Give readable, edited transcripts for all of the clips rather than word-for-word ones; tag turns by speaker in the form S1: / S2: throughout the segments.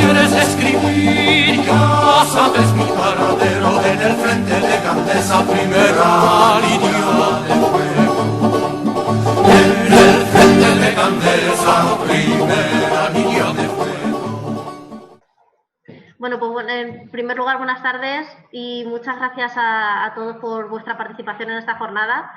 S1: quieres escribir, ya sabes mi paradero en el frente de Gandesa, primera línea de fuego. En el frente de Gandesa, primera línea de fuego.
S2: Bueno, pues en primer lugar, buenas tardes y muchas gracias a todos por vuestra participación en esta jornada.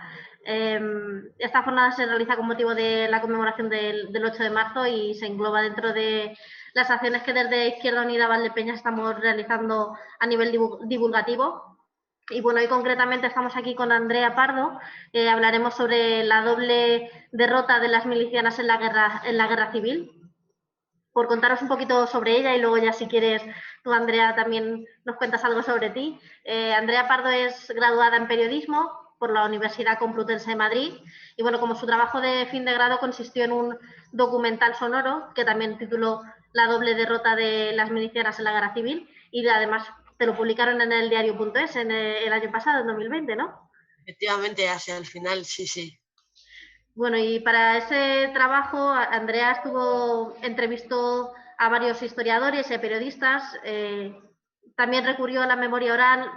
S2: Esta jornada se realiza con motivo de la conmemoración del 8 de marzo y se engloba dentro de las acciones que desde Izquierda Unida Valdepeñas estamos realizando a nivel divulgativo. Y bueno, hoy concretamente estamos aquí con Andrea Pardo, hablaremos sobre la doble derrota de las milicianas en la guerra civil. Por contaros un poquito sobre ella y luego ya si quieres tú, Andrea, también nos cuentas algo sobre ti. Andrea Pardo es graduada en periodismo por la Universidad Complutense de Madrid y bueno, como su trabajo de fin de grado consistió en un documental sonoro que también tituló La doble derrota de las milicianas en la guerra civil y además te lo publicaron en el diario.es en el año pasado, en 2020, ¿no?
S3: Efectivamente, hacia el final, sí, sí.
S2: Bueno, y para ese trabajo Andrea entrevistó a varios historiadores y periodistas, también recurrió a la memoria oral,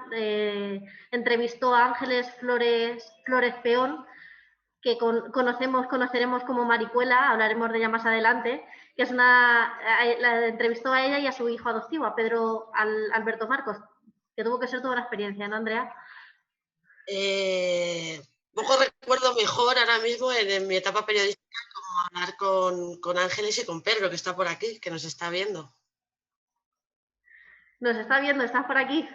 S2: entrevistó a Ángeles Flores Peón, que conoceremos como Maricuela, hablaremos de ella más adelante, que es la entrevistó a ella y a su hijo adoptivo, a Pedro Alberto Marcos, que tuvo que ser toda una experiencia, ¿no, Andrea?
S3: Poco recuerdo mejor ahora mismo en mi etapa periodística como hablar con Ángeles y con Pedro, que está por aquí, que nos está viendo.
S2: Nos está viendo, estás por aquí.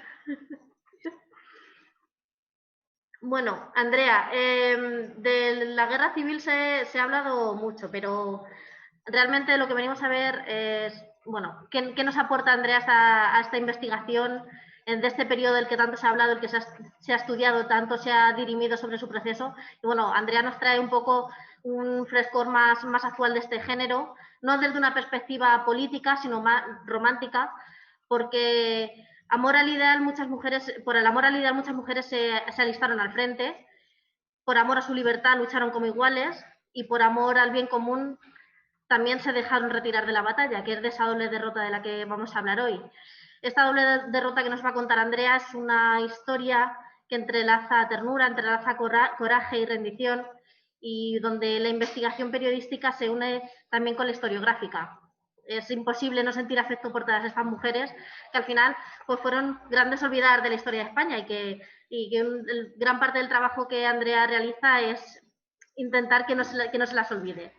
S2: Bueno, Andrea, de la guerra civil se ha hablado mucho, pero realmente lo que venimos a ver es, bueno, ¿qué nos aporta Andrea a esta investigación de este periodo del que tanto se ha hablado, el que se ha estudiado, tanto se ha dirimido sobre su proceso? Y bueno, Andrea nos trae un poco un frescor más actual de este género, no desde una perspectiva política, sino más romántica, porque por el amor al ideal muchas mujeres se alistaron al frente, por amor a su libertad lucharon como iguales y por amor al bien común también se dejaron retirar de la batalla, que es de esa doble derrota de la que vamos a hablar hoy. Esta doble derrota que nos va a contar Andrea es una historia que entrelaza ternura, entrelaza coraje y rendición y donde la investigación periodística se une también con la historiográfica. Es imposible no sentir afecto por todas estas mujeres que al final pues fueron grandes olvidadas de la historia de España y que gran parte del trabajo que Andrea realiza es intentar que no se las olvide.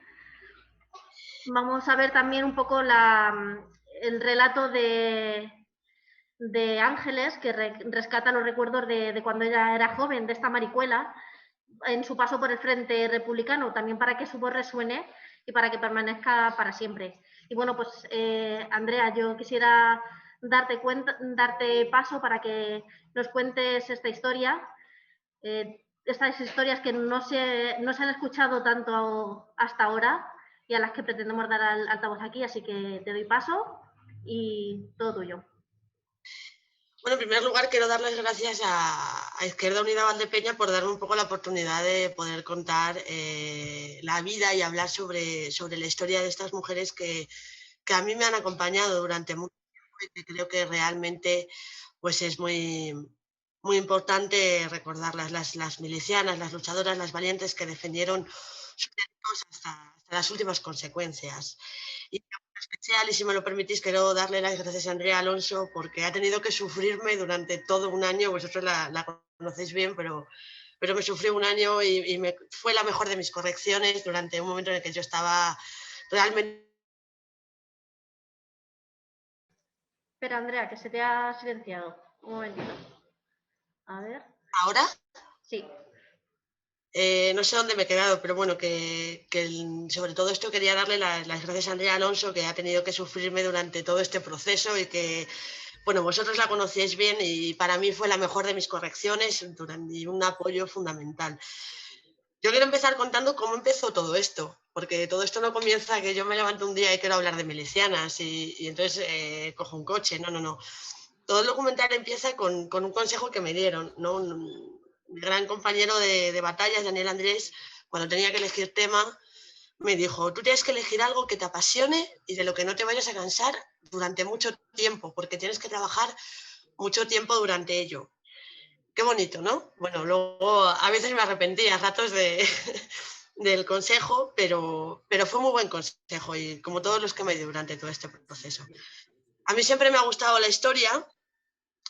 S2: Vamos a ver también un poco el relato de Ángeles, que rescata los recuerdos de cuando ella era joven, de esta Maricuela, en su paso por el Frente Republicano, también para que su voz resuene y para que permanezca para siempre. Y bueno, pues Andrea, yo quisiera darte paso para que nos cuentes esta historia, estas historias que no se han escuchado tanto hasta ahora y a las que pretendemos dar altavoz aquí, así que te doy paso y todo tuyo.
S3: Bueno, en primer lugar quiero dar las gracias a Izquierda Unida Valdepeña por darme un poco la oportunidad de poder contar la vida y hablar sobre la historia de estas mujeres que a mí me han acompañado durante mucho tiempo y que creo que realmente pues es muy importante recordarlas, las milicianas, las luchadoras, las valientes que defendieron sus derechos hasta las últimas consecuencias. Y en especial, y si me lo permitís, quiero darle las gracias a Andrea Alonso porque ha tenido que sufrirme durante todo un año. Vosotros la conocéis bien, pero me sufrió un año y fue la mejor de mis correcciones durante un momento en el que yo estaba realmente...
S2: Espera, Andrea, que se te ha silenciado. Un momentito. A ver.
S3: ¿Ahora?
S2: Sí.
S3: No sé dónde me he quedado, pero bueno, sobre todo esto quería darle las gracias a Andrea Alonso, que ha tenido que sufrirme durante todo este proceso y que, bueno, vosotros la conocéis bien y para mí fue la mejor de mis correcciones y un apoyo fundamental. Yo quiero empezar contando cómo empezó todo esto, porque todo esto no comienza que yo me levanto un día y quiero hablar de milicianas y entonces cojo un coche, no. Todo el documental empieza con un consejo que me dieron, ¿no? Mi gran compañero de batallas, Daniel Andrés, cuando tenía que elegir tema, me dijo, tú tienes que elegir algo que te apasione y de lo que no te vayas a cansar durante mucho tiempo, porque tienes que trabajar mucho tiempo durante ello. Qué bonito, ¿no? Bueno, luego a veces me arrepentí a ratos del consejo, pero fue muy buen consejo y como todos los que me di durante todo este proceso. A mí siempre me ha gustado la historia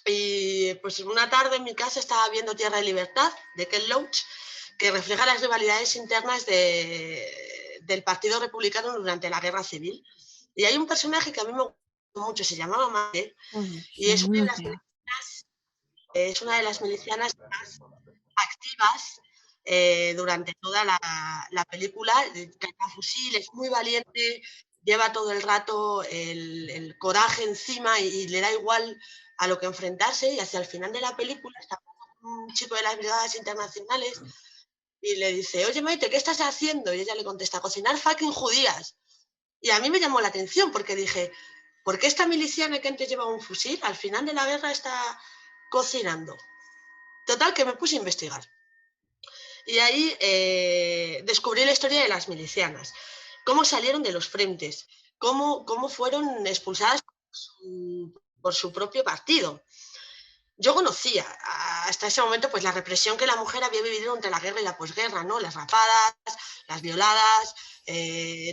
S3: y pues una tarde en mi casa estaba viendo Tierra de Libertad de Ken Loach, que refleja las rivalidades internas del Partido Republicano durante la Guerra Civil. Y hay un personaje que a mí me gusta mucho, se llamaba Mate, y es una de las milicianas más activas durante toda la película. Carga fusil, es muy valiente, lleva todo el rato el coraje encima y le da igual a lo que enfrentarse, y hacia el final de la película está un chico de las brigadas internacionales y le dice: oye Maite, ¿qué estás haciendo? Y ella le contesta: cocinar fucking judías. Y a mí me llamó la atención porque dije: ¿por qué esta miliciana que antes llevaba un fusil al final de la guerra está cocinando? Total, que me puse a investigar. Y ahí descubrí la historia de las milicianas, cómo salieron de los frentes, cómo fueron expulsadas por su propio partido. Yo conocía hasta ese momento pues la represión que la mujer había vivido entre la guerra y la posguerra, ¿no? Las rapadas, las violadas,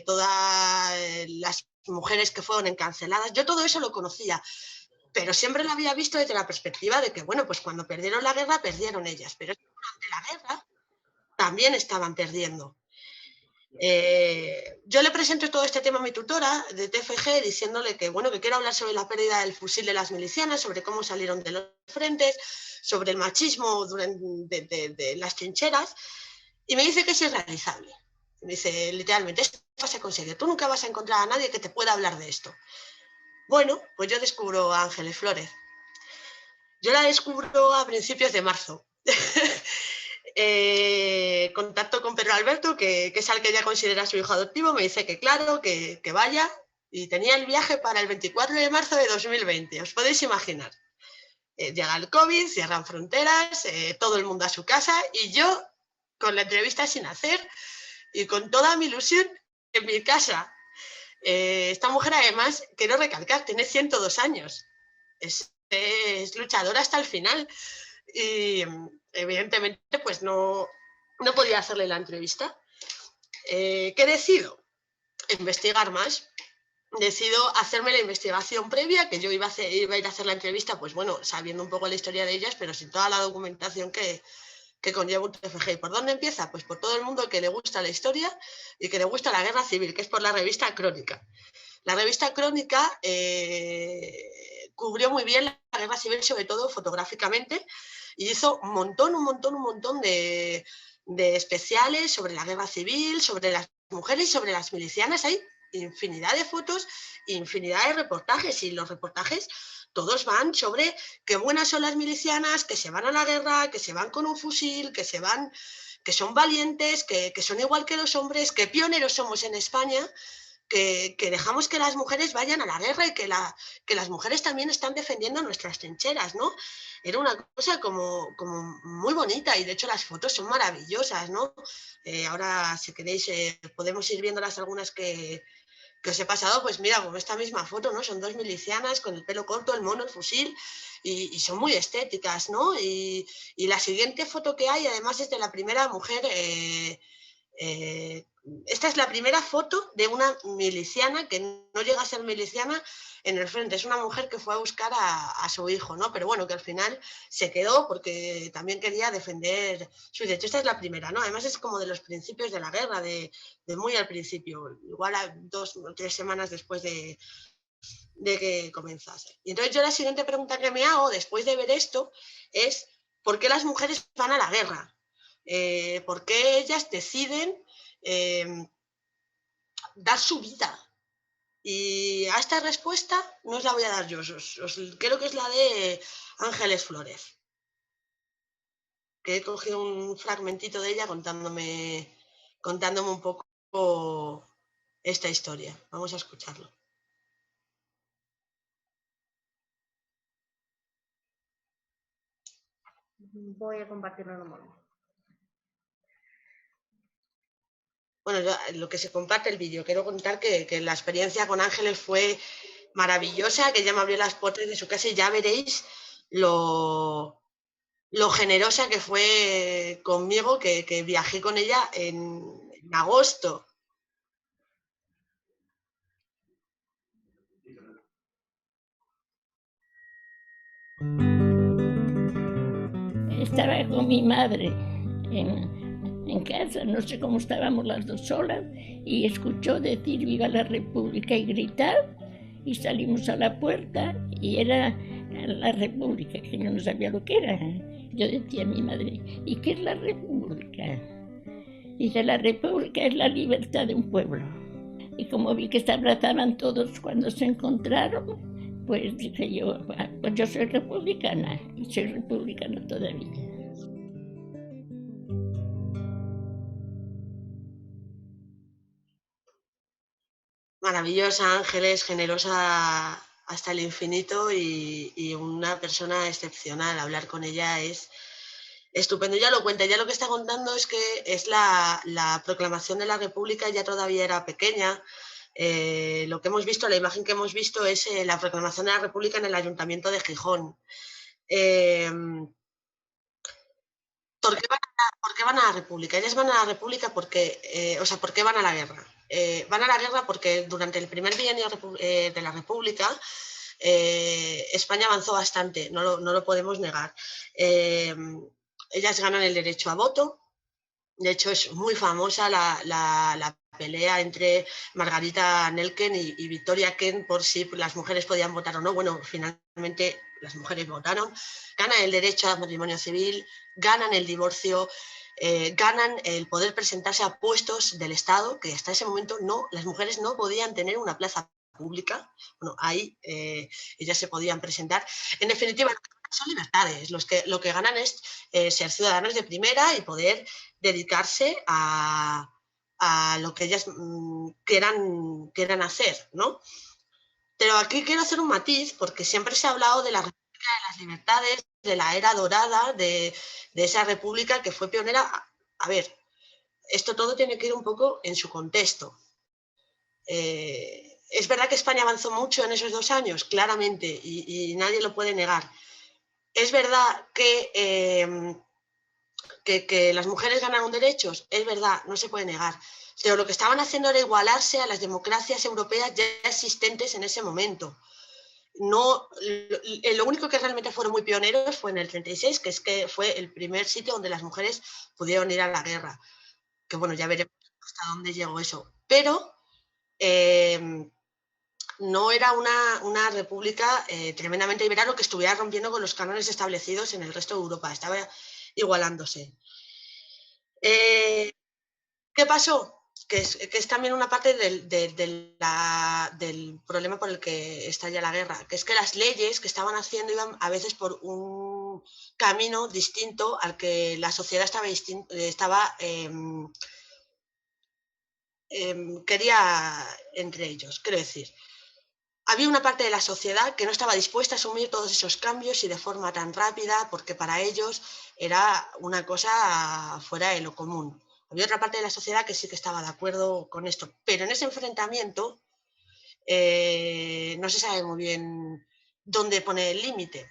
S3: todas las mujeres que fueron encarceladas. Yo todo eso lo conocía, pero siempre lo había visto desde la perspectiva de que, bueno, pues cuando perdieron la guerra, perdieron ellas, pero durante la guerra también estaban perdiendo. Yo le presento todo este tema a mi tutora de TFG diciéndole que, bueno, que quiero hablar sobre la pérdida del fusil de las milicianas, sobre cómo salieron de los frentes, sobre el machismo de las trincheras, y me dice que es irrealizable. Me dice literalmente: esto no vas a conseguir, tú nunca vas a encontrar a nadie que te pueda hablar de esto. Bueno, pues yo descubro a Ángeles Flórez. Yo la descubro a principios de marzo. Contacto con Pedro Alberto, que es al que ella considera su hijo adoptivo, me dice que claro, que vaya, y tenía el viaje para el 24 de marzo de 2020, os podéis imaginar. Llega el COVID, cierran fronteras, todo el mundo a su casa, y yo con la entrevista sin hacer y con toda mi ilusión en mi casa. Esta mujer, además, quiero recalcar, tiene 102 años, es luchadora hasta el final, y evidentemente pues no podía hacerle la entrevista. ¿Qué decido? Investigar más. Decido hacerme la investigación previa, que yo iba a ir a hacer la entrevista, pues bueno, sabiendo un poco la historia de ellas, pero sin toda la documentación que conlleva un TFG. ¿Y por dónde empieza? Pues por todo el mundo que le gusta la historia y que le gusta la guerra civil, que es por la revista Crónica. La revista Crónica cubrió muy bien la guerra civil, sobre todo fotográficamente, y hizo un montón de especiales sobre la guerra civil, sobre las mujeres, sobre las milicianas. Hay infinidad de fotos, infinidad de reportajes, y los reportajes todos van sobre qué buenas son las milicianas, que se van a la guerra, que se van con un fusil, que son valientes, que son igual que los hombres, que pioneros somos en España, que dejamos que las mujeres vayan a la guerra y que las mujeres también están defendiendo nuestras trincheras, ¿no? Era una cosa como muy bonita, y de hecho las fotos son maravillosas, ¿no? Ahora, si queréis, podemos ir viéndolas algunas que os he pasado. Pues mira, como esta misma foto, ¿no? Son dos milicianas con el pelo corto, el mono, el fusil, y son muy estéticas, ¿no? Y la siguiente foto que hay, además, es de la primera mujer. Esta es la primera foto de una miliciana que no llega a ser miliciana en el frente. Es una mujer que fue a buscar a su hijo, ¿no? Pero bueno, que al final se quedó porque también quería defender su derecho. Esta es la primera, ¿no? Además es como de los principios de la guerra, de muy al principio, igual a 2 o 3 semanas después de que comenzase. Y entonces yo la siguiente pregunta que me hago después de ver esto es: ¿por qué las mujeres van a la guerra? ¿Por qué ellas deciden dar su vida? Y a esta respuesta no os la voy a dar yo, creo que es la de Ángeles Flórez, que he cogido un fragmentito de ella contándome un poco esta historia. Vamos a escucharlo.
S2: Voy a compartirlo en un momento.
S3: Bueno, lo que se comparte el vídeo, quiero contar que la experiencia con Ángeles fue maravillosa, que ella me abrió las puertas de su casa y ya veréis lo generosa que fue conmigo, que viajé con ella en agosto.
S4: Estaba con mi madre en casa, no sé cómo estábamos las dos solas, y escuchó decir viva la República y gritar, y salimos a la puerta y era la República, que yo no sabía lo que era. Yo decía a mi madre, ¿y qué es la República? Dice, la República es la libertad de un pueblo. Y como vi que se abrazaban todos cuando se encontraron, pues dije yo, pues yo soy republicana y soy republicana todavía.
S3: Maravillosa, Ángeles, generosa hasta el infinito y una persona excepcional. Hablar con ella es estupendo. Ya lo cuenta, ya lo que está contando es que es la proclamación de la República, ya todavía era pequeña. Lo que hemos visto, la imagen que hemos visto es la proclamación de la República en el Ayuntamiento de Gijón. ¿Por qué van a la República? Ellas van a la República porque, ¿por qué van a la guerra? Van a la guerra porque durante el primer bienio de la República España avanzó bastante, no lo podemos negar. Ellas ganan el derecho a voto. De hecho, es muy famosa la pelea entre Margarita Nelken y Victoria Kent por si las mujeres podían votar o no. Bueno, finalmente las mujeres votaron, ganan el derecho al matrimonio civil, ganan el divorcio, ganan el poder presentarse a puestos del Estado, que hasta ese momento las mujeres no podían tener una plaza pública. Bueno, ahí ellas se podían presentar. En definitiva, son libertades. Lo que ganan es ser ciudadanos de primera y poder dedicarse a lo que ellas quieran hacer, ¿no? Pero aquí quiero hacer un matiz, porque siempre se ha hablado de la República de las Libertades, de la era dorada, de esa república que fue pionera. A ver, esto todo tiene que ir un poco en su contexto. Es verdad que España avanzó mucho en esos 2 años, claramente, y nadie lo puede negar. Es verdad que las mujeres ganaron derechos, es verdad, no se puede negar. Pero lo que estaban haciendo era igualarse a las democracias europeas ya existentes en ese momento. No, lo único que realmente fueron muy pioneros fue en el 36, que fue el primer sitio donde las mujeres pudieron ir a la guerra. Que bueno, ya veremos hasta dónde llegó eso. Pero no era una república tremendamente liberal o que estuviera rompiendo con los cánones establecidos en el resto de Europa. Estaba igualándose. ¿Qué pasó? Que es también una parte del problema por el que estalla la guerra, que es que las leyes que estaban haciendo iban a veces por un camino distinto al que la sociedad quería entre ellos. Quiero decir, había una parte de la sociedad que no estaba dispuesta a asumir todos esos cambios y de forma tan rápida, porque para ellos era una cosa fuera de lo común. Había otra parte de la sociedad que sí que estaba de acuerdo con esto, pero en ese enfrentamiento no se sabe muy bien dónde pone el límite.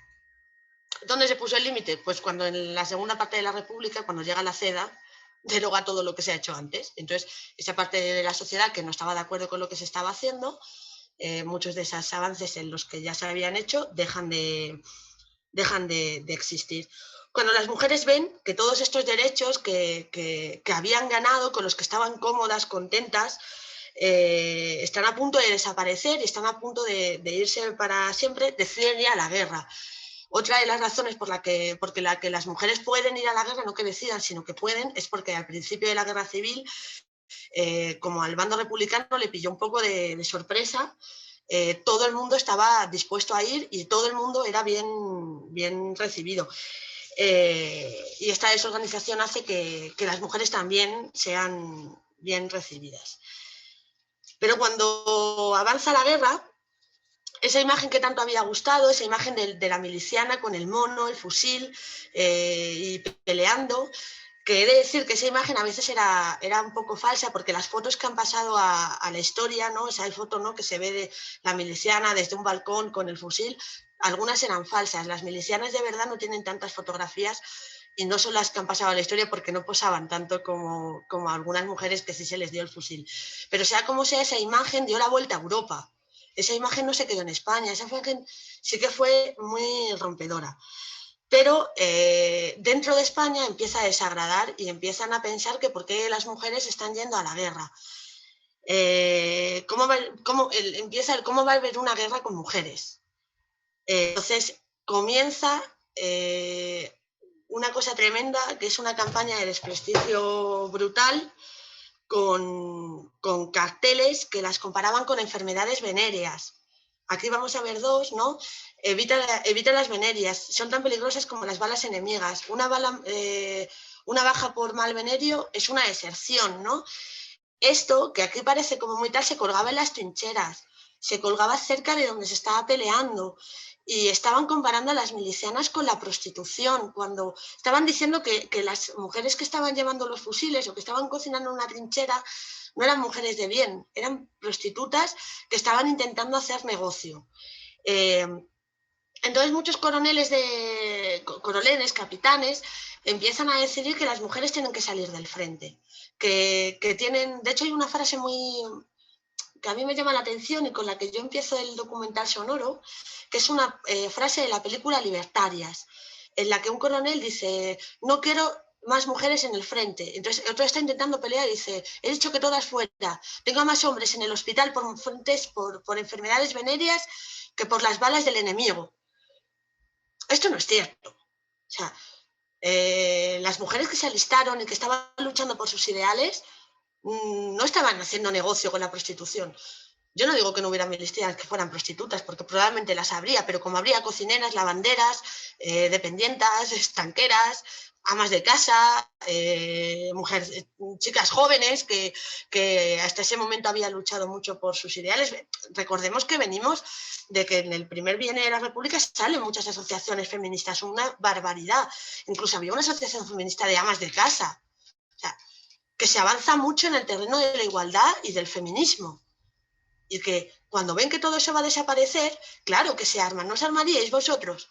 S3: ¿Dónde se puso el límite? Pues cuando en la segunda parte de la República, cuando llega la CEDA, deroga todo lo que se ha hecho antes. Entonces, esa parte de la sociedad que no estaba de acuerdo con lo que se estaba haciendo, muchos de esos avances en los que ya se habían hecho dejan de existir. Cuando las mujeres ven que todos estos derechos que habían ganado, con los que estaban cómodas, contentas, están a punto de desaparecer y están a punto de irse para siempre, deciden ir a la guerra. Otra de las razones por la que las mujeres pueden ir a la guerra, no que decidan, sino que pueden, es porque al principio de la guerra civil, como al bando republicano le pilló un poco de sorpresa, todo el mundo estaba dispuesto a ir y todo el mundo era bien recibido. Y esta desorganización hace que las mujeres también sean bien recibidas. Pero cuando avanza la guerra, esa imagen que tanto había gustado, esa imagen de la miliciana con el mono, el fusil y peleando, Que he de decir que esa imagen a veces era un poco falsa, porque las fotos que han pasado a la historia, ¿no? Esa foto, ¿no?, que se ve de la miliciana desde un balcón con el fusil, algunas eran falsas. Las milicianas de verdad no tienen tantas fotografías y no son las que han pasado a la historia porque no posaban tanto como a algunas mujeres que sí se les dio el fusil. Pero sea como sea, esa imagen dio la vuelta a Europa. Esa imagen no se quedó en España, esa imagen sí que fue muy rompedora. Pero dentro de España empieza a desagradar y empiezan a pensar que por qué las mujeres están yendo a la guerra. Empieza el cómo va a haber una guerra con mujeres. Entonces comienza una cosa tremenda, que es una campaña de desprestigio brutal con carteles que las comparaban con enfermedades venéreas. Aquí vamos a ver dos, ¿no? Evita las venéreas, son tan peligrosas como las balas enemigas. Una baja por mal venerio es una deserción, ¿no? Esto, que aquí parece como muy tal, se colgaba en las trincheras, se colgaba cerca de donde se estaba peleando y estaban comparando a las milicianas con la prostitución, cuando estaban diciendo que las mujeres que estaban llevando los fusiles o que estaban cocinando en una trinchera no eran mujeres de bien, eran prostitutas que estaban intentando hacer negocio. Entonces muchos coroneles, capitanes, empiezan a decidir que las mujeres tienen que salir del frente, que tienen, de hecho hay una frase que a mí me llama la atención y con la que yo empiezo el documental sonoro, que es una frase de la película Libertarias, en la que un coronel dice, no quiero más mujeres en el frente. Entonces otro está intentando pelear y dice, he dicho que todas fuera, tengo más hombres en el hospital por enfermedades venéreas que por las balas del enemigo. Esto no es cierto. O sea, las mujeres que se alistaron y que estaban luchando por sus ideales no estaban haciendo negocio con la prostitución. Yo no digo que no hubiera milicianas que fueran prostitutas, porque probablemente las habría, pero como habría cocineras, lavanderas, dependientas, estanqueras, amas de casa, mujeres, chicas jóvenes que hasta ese momento habían luchado mucho por sus ideales. Recordemos que venimos de que en el primer bienio de la República salen muchas asociaciones feministas, una barbaridad. Incluso había una asociación feminista de amas de casa. O sea, que se avanza mucho en el terreno de la igualdad y del feminismo. Y que cuando ven que todo eso va a desaparecer, claro que se arman. ¿No os armaríais vosotros?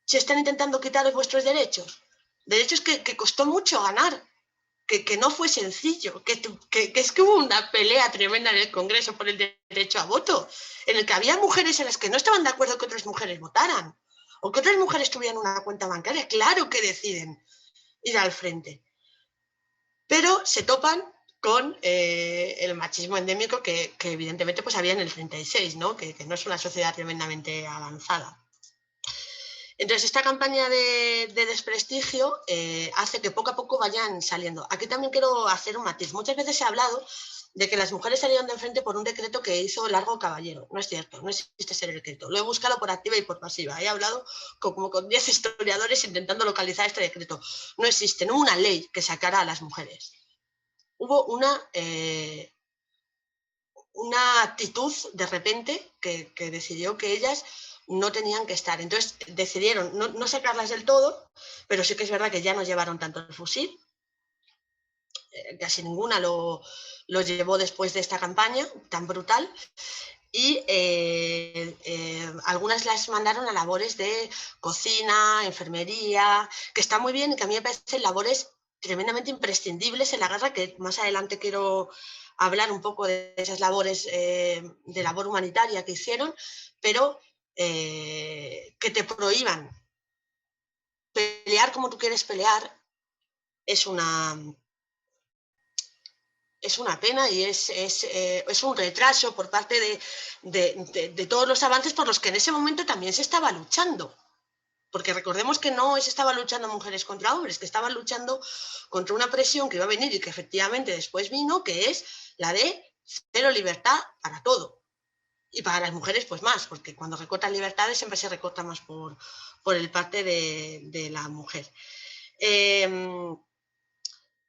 S3: Si están intentando quitaros vuestros derechos. Derechos que costó mucho ganar. Que no fue sencillo. Que es que hubo una pelea tremenda en el Congreso por el derecho a voto, en el que había mujeres en las que no estaban de acuerdo que otras mujeres votaran. O que otras mujeres tuvieran una cuenta bancaria. Claro que deciden ir al frente. Pero se topan con el machismo endémico que evidentemente pues había en el 36, ¿no? Que no es una sociedad tremendamente avanzada. Entonces esta campaña de desprestigio hace que poco a poco vayan saliendo. Aquí también quiero hacer un matiz. Muchas veces se ha hablado de que las mujeres salieron de enfrente por un decreto que hizo Largo Caballero. No es cierto, no existe ese decreto. Lo he buscado por activa y por pasiva. He hablado como con 10 historiadores intentando localizar este decreto. No existe, no hubo una ley que sacara a las mujeres. Hubo una actitud de repente que decidió que ellas no tenían que estar. Entonces decidieron no sacarlas del todo, pero sí que es verdad que ya no llevaron tanto el fusil. Casi ninguna lo llevó después de esta campaña tan brutal. Y algunas las mandaron a labores de cocina, enfermería, que está muy bien y que a mí me parecen labores tremendamente imprescindibles en la guerra, que más adelante quiero hablar un poco de esas labores de labor humanitaria que hicieron, pero que te prohíban pelear como tú quieres pelear es una pena y es un retraso por parte de todos los avances por los que en ese momento también se estaba luchando. Porque recordemos que no se estaban luchando mujeres contra hombres, que estaban luchando contra una presión que iba a venir y que efectivamente después vino, que es la de cero libertad para todo. Y para las mujeres pues más, porque cuando recortan libertades siempre se recorta más por el parte de la mujer.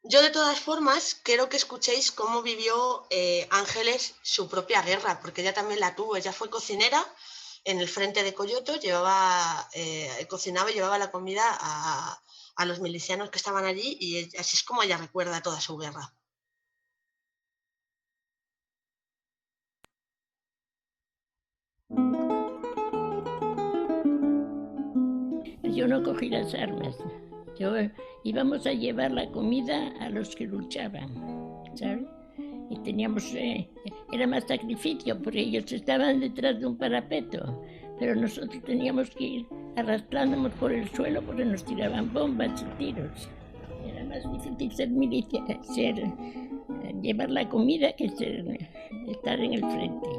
S3: Yo de todas formas quiero que escuchéis cómo vivió Ángeles su propia guerra, porque ella también la tuvo. Ella fue cocinera en el frente de Coyoto, cocinaba y llevaba la comida a a los milicianos que estaban allí y así es como ella recuerda toda su guerra.
S4: Yo no cogí las armas. Íbamos a llevar la comida a los que luchaban, ¿sabes? Y teníamos, era más sacrificio, porque ellos estaban detrás de un parapeto, pero nosotros teníamos que ir arrastrándonos por el suelo porque nos tiraban bombas y tiros. Era más difícil ser milicia, llevar la comida que estar en el frente.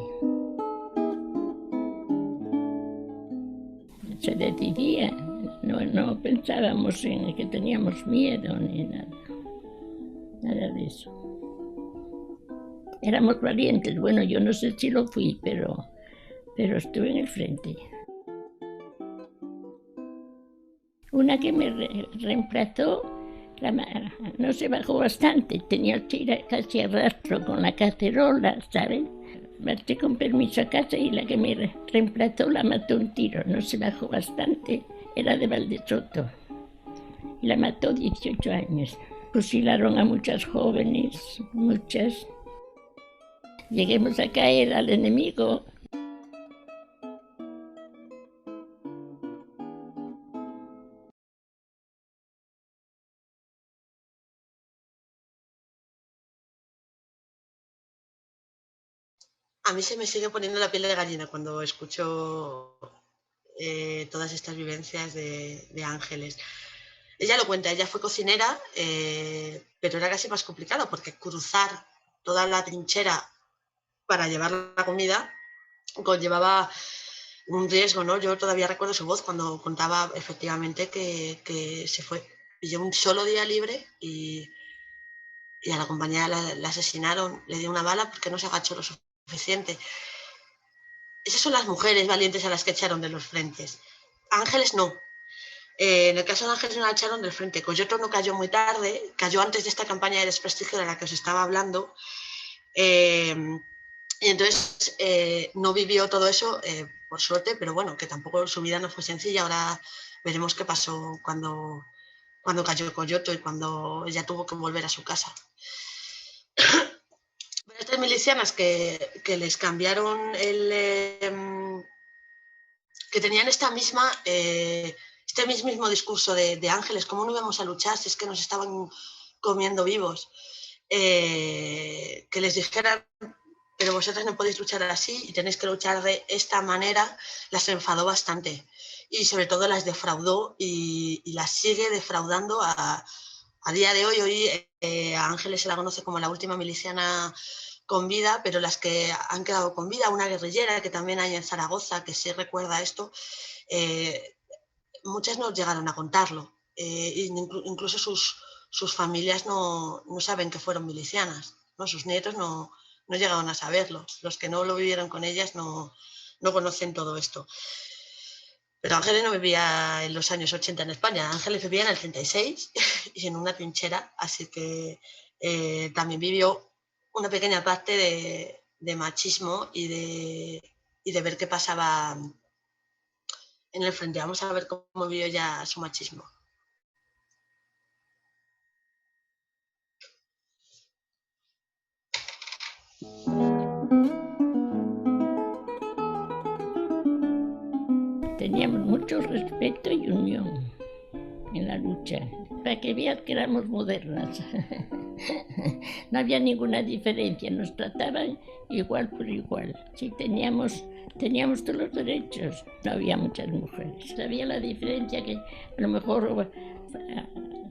S4: Se decidía, no pensábamos en que teníamos miedo ni nada de eso. Éramos valientes, bueno, yo no sé si lo fui, pero estuve en el frente. Una que me reemplazó, no se bajó bastante, tenía que ir casi a rastro con la cacerola, ¿sabes? Marché con permiso a casa y la que me reemplazó la mató un tiro, no se bajó bastante, era de Valdesoto. Y la mató 18 años. Fusilaron a muchas jóvenes, muchas. Lleguemos a caer al enemigo.
S3: A mí se me sigue poniendo la piel de gallina cuando escucho todas estas vivencias de Ángeles. Ella lo cuenta, ella fue cocinera, pero era casi más complicado porque cruzar toda la trinchera para llevar la comida conllevaba un riesgo, ¿no? Yo todavía recuerdo su voz cuando contaba efectivamente que se fue. Pilló un solo día libre y a la compañera la asesinaron, le dio una bala porque no se agachó lo suficiente. Esas son las mujeres valientes a las que echaron de los frentes. Ángeles no. En el caso de Ángeles no la echaron del frente. Coyoto no cayó muy tarde, cayó antes de esta campaña de desprestigio de la que os estaba hablando. Y entonces no vivió todo eso, por suerte, pero bueno, que tampoco su vida no fue sencilla. Ahora veremos qué pasó cuando cayó Coyoto y cuando ella tuvo que volver a su casa. Pero estas milicianas que les cambiaron que tenían este mismo discurso de Ángeles, ¿cómo no íbamos a luchar si es que nos estaban comiendo vivos? Que les dijeran, pero vosotras no podéis luchar así y tenéis que luchar de esta manera, las enfadó bastante y sobre todo las defraudó y las sigue defraudando a día de hoy. Hoy a Ángeles se la conoce como la última miliciana con vida, pero las que han quedado con vida, una guerrillera que también hay en Zaragoza, que sí recuerda esto, muchas no llegaron a contarlo, incluso sus familias no saben que fueron milicianas, ¿no? Sus nietos no llegaron a saberlo, los que no lo vivieron con ellas no conocen todo esto. Pero Ángeles no vivía en los años 80 en España, Ángeles vivía en el 36 y en una trinchera, así que también vivió una pequeña parte de machismo y de ver qué pasaba en el frente. Vamos a ver cómo vivió ya su machismo.
S4: Teníamos mucho respeto y unión en la lucha, para que veas que éramos modernas. No había ninguna diferencia, nos trataban igual por igual. Sí, teníamos todos los derechos, no había muchas mujeres. Había la diferencia que a lo mejor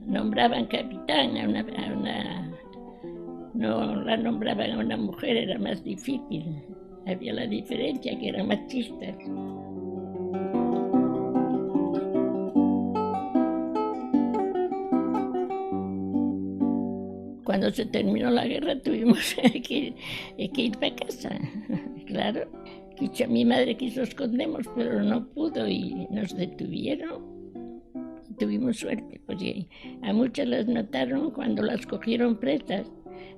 S4: nombraban capitán no la nombraban a una mujer, era más difícil. Había la diferencia que eran machistas. Cuando se terminó la guerra tuvimos que ir para casa, claro. Mi madre quiso escondernos, pero no pudo y nos detuvieron. Tuvimos suerte, porque a muchas las mataron cuando las cogieron presas.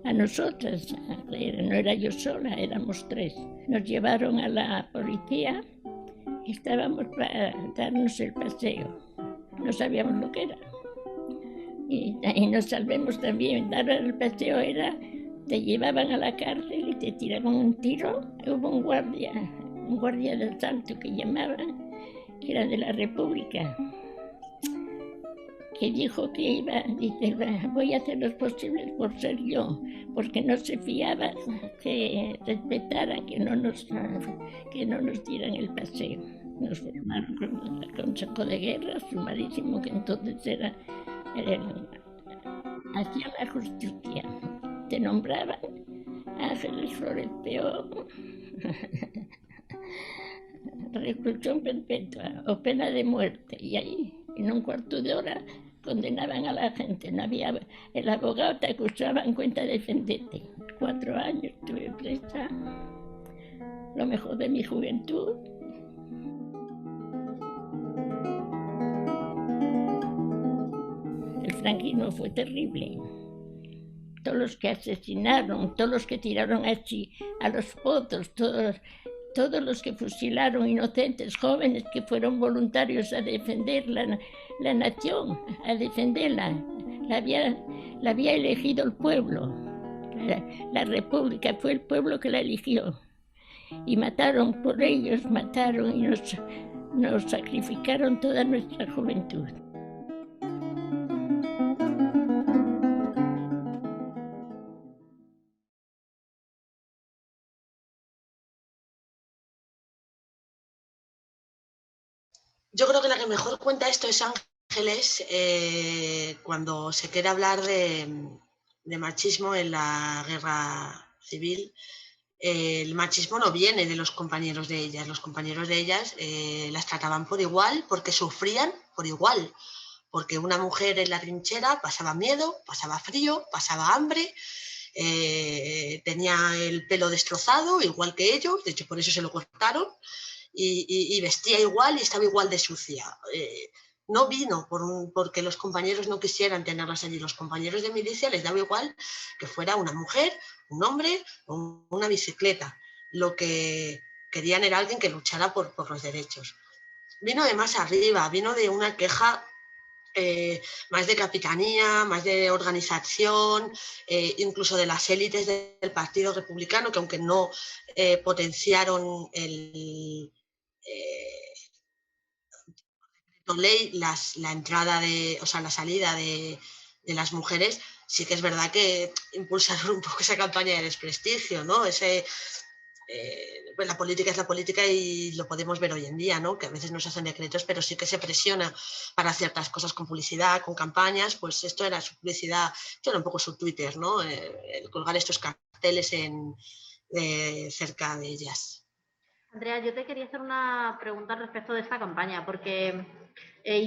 S4: A nosotras, no era yo sola, éramos 3. Nos llevaron a la policía y estábamos para darnos el paseo. No sabíamos lo que era. y nos salvemos también. Dar el paseo era, te llevaban a la cárcel y te tiraban un tiro. Hubo un guardia de asalto que llamaban, que era de la República, que dijo que iba, dice, voy a hacer lo posible por ser yo, porque no se fiaba que respetaran, que no nos dieran el paseo. Nos formaron con el Consejo de Guerra, sumarísimo, que entonces hacían la justicia. Te nombraban Ángeles Flores Peón, reclusión perpetua o pena de muerte, y ahí, en un cuarto de hora, condenaban a la gente. No había, el abogado te acusaba en cuenta de defenderte. 4 años estuve presa, lo mejor de mi juventud. El franquismo fue terrible. Todos los que asesinaron, todos los que tiraron así a los pozos, todos los que fusilaron inocentes jóvenes que fueron voluntarios a defender la nación, a defenderla. La había elegido el pueblo. La república fue el pueblo que la eligió. Y mataron por ellos, mataron y nos sacrificaron toda nuestra juventud.
S3: Yo creo que la que mejor cuenta esto es Ángeles, cuando se quiere hablar de machismo en la guerra civil. El machismo no viene de los compañeros de ellas. Los compañeros de ellas las trataban por igual, porque sufrían por igual. Porque una mujer en la trinchera pasaba miedo, pasaba frío, pasaba hambre, tenía el pelo destrozado, igual que ellos, de hecho por eso se lo cortaron, y vestía igual y estaba igual de sucia. No vino porque los compañeros no quisieran tenerlas allí. Los compañeros de milicia les daba igual que fuera una mujer, un hombre o una bicicleta. Lo que querían era alguien que luchara por los derechos. Vino de más arriba, vino de una queja más de capitanía, más de organización, incluso de las élites del Partido Republicano, que aunque no potenciaron ley la entrada la salida de las mujeres, sí que es verdad que impulsaron un poco esa campaña de desprestigio, ¿no? Pues la política es la política y lo podemos ver hoy en día, ¿no? Que a veces no se hacen decretos, pero sí que se presiona para ciertas cosas con publicidad, con campañas. Pues esto era su publicidad, esto era un poco su Twitter, ¿no? El colgar estos carteles cerca de ellas.
S2: Andrea, yo te quería hacer una pregunta respecto de esta campaña, porque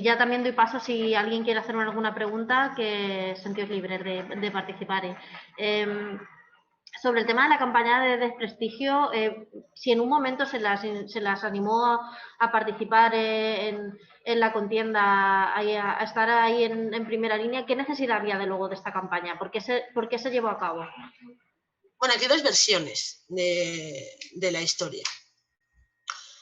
S2: ya también doy paso, si alguien quiere hacerme alguna pregunta, que sentidos libres de participar. Sobre el tema de la campaña de desprestigio, si en un momento se las animó a participar en la contienda, a estar ahí en primera línea, ¿qué necesidad había de luego de esta campaña? ¿Por qué se llevó a cabo?
S3: Bueno, aquí hay 2 versiones de la historia.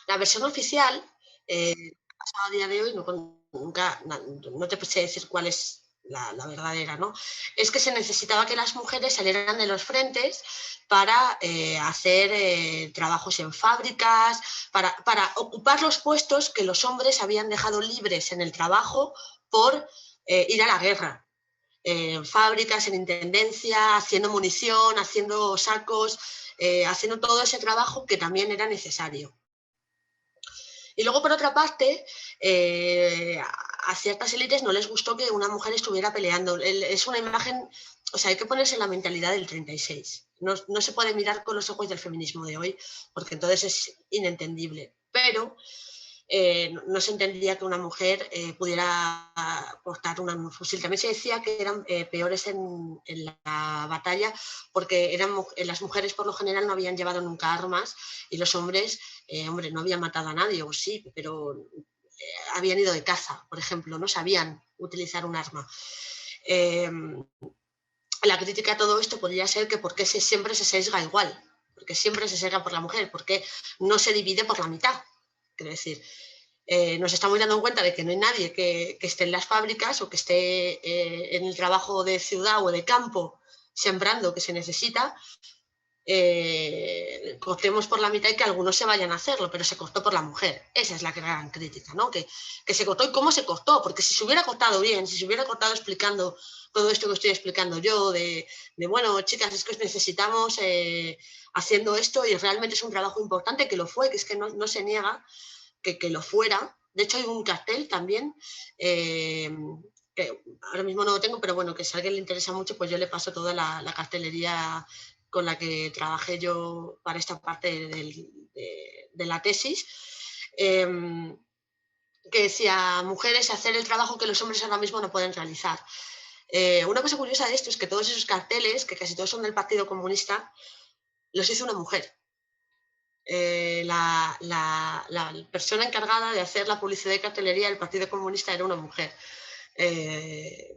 S3: La versión oficial, a día de hoy, no te sé decir cuál es la verdadera, ¿no? Es que se necesitaba que las mujeres salieran de los frentes para hacer trabajos en fábricas, para ocupar los puestos que los hombres habían dejado libres en el trabajo por ir a la guerra. En fábricas, en intendencia, haciendo munición, haciendo sacos, haciendo todo ese trabajo que también era necesario. Y luego, por otra parte, a ciertas élites no les gustó que una mujer estuviera peleando. Es una imagen, o sea, hay que ponerse en la mentalidad del 36. No se puede mirar con los ojos del feminismo de hoy, porque entonces es inentendible. Pero no se entendía que una mujer pudiera portar un fusil. También se decía que eran peores en la batalla porque las mujeres por lo general no habían llevado nunca armas y los hombres, no habían matado a nadie, o sí, pero habían ido de caza, por ejemplo, no sabían utilizar un arma. La crítica a todo esto podría ser que por qué siempre se sesga igual, porque siempre se sesga por la mujer, porque no se divide por la mitad. Quiero decir, nos estamos dando cuenta de que no hay nadie que esté en las fábricas o que esté en el trabajo de ciudad o de campo sembrando que se necesita, cortemos por la mitad y que algunos se vayan a hacerlo, pero se cortó por la mujer. Esa es la gran crítica, ¿no? Que se cortó y cómo se cortó, porque si se hubiera cortado bien, si se hubiera cortado explicando todo esto que estoy explicando yo, bueno, chicas, es que os necesitamos haciendo esto y realmente es un trabajo importante, que lo fue, que es que no se niega que lo fuera. De hecho, hay un cartel también, que ahora mismo no lo tengo, pero bueno, que si a alguien le interesa mucho, pues yo le paso toda la cartelería con la que trabajé yo para esta parte de la tesis, que decía: mujeres, hacer el trabajo que los hombres ahora mismo no pueden realizar. Una cosa curiosa de esto es que todos esos carteles, que casi todos son del Partido Comunista, los hizo una mujer. La persona encargada de hacer la publicidad de cartelería del Partido Comunista era una mujer.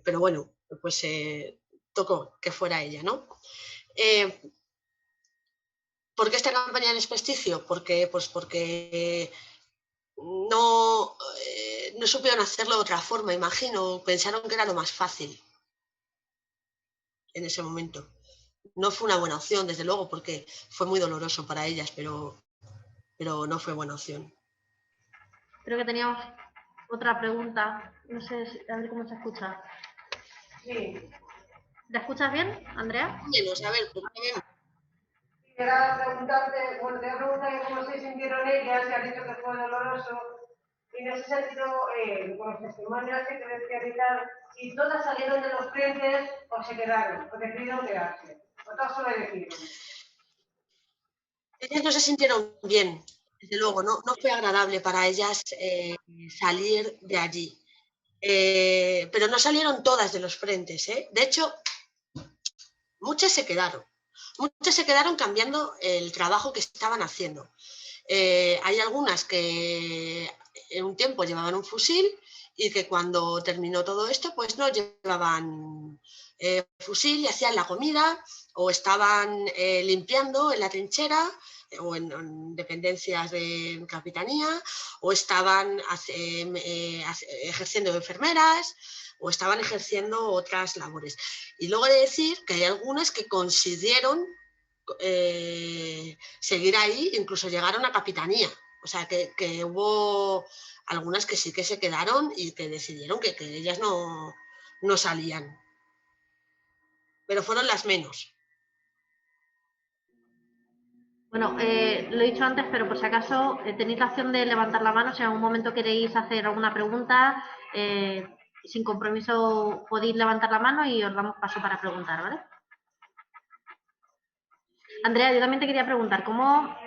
S3: Pero bueno, pues tocó que fuera ella, ¿no? ¿Por qué esta campaña de desprestigio? Porque no supieron hacerlo de otra forma, imagino. Pensaron que era lo más fácil en ese momento. No fue una buena opción, desde luego, porque fue muy doloroso para ellas, pero no fue buena opción.
S2: Creo que teníamos otra pregunta. No sé, a ver cómo se escucha.
S5: Sí.
S2: ¿La escuchas bien, Andrea?
S3: Menos, a ver, ¿por qué?
S5: Quería preguntarte, bueno, te voy a preguntar cómo se sintieron ellas, que has dicho que fue doloroso, y en ese sentido, con los testimonios que te decía y tal, si todas salieron de los frentes o se quedaron, o decidieron quedarse, o todas sobrevivieron.
S3: Ellas no se sintieron bien, desde luego, no fue agradable para ellas salir de allí. Pero no salieron todas de los frentes, ¿eh? De hecho, muchas se quedaron cambiando el trabajo que estaban haciendo. Hay algunas que en un tiempo llevaban un fusil y que cuando terminó todo esto, pues no llevaban fusil y hacían la comida o estaban limpiando en la trinchera o en dependencias de capitanía, o estaban ejerciendo de enfermeras, o estaban ejerciendo otras labores. Y luego he de decir que hay algunas que consiguieron seguir ahí, incluso llegaron a capitanía. O sea, que hubo algunas que sí que se quedaron y que decidieron que ellas no salían. Pero fueron las menos.
S2: Bueno, lo he dicho antes, pero por si acaso tenéis la opción de levantar la mano. Si en algún momento queréis hacer alguna pregunta, sin compromiso podéis levantar la mano y os damos paso para preguntar, ¿vale? Andrea, yo también te quería preguntar, ¿cómo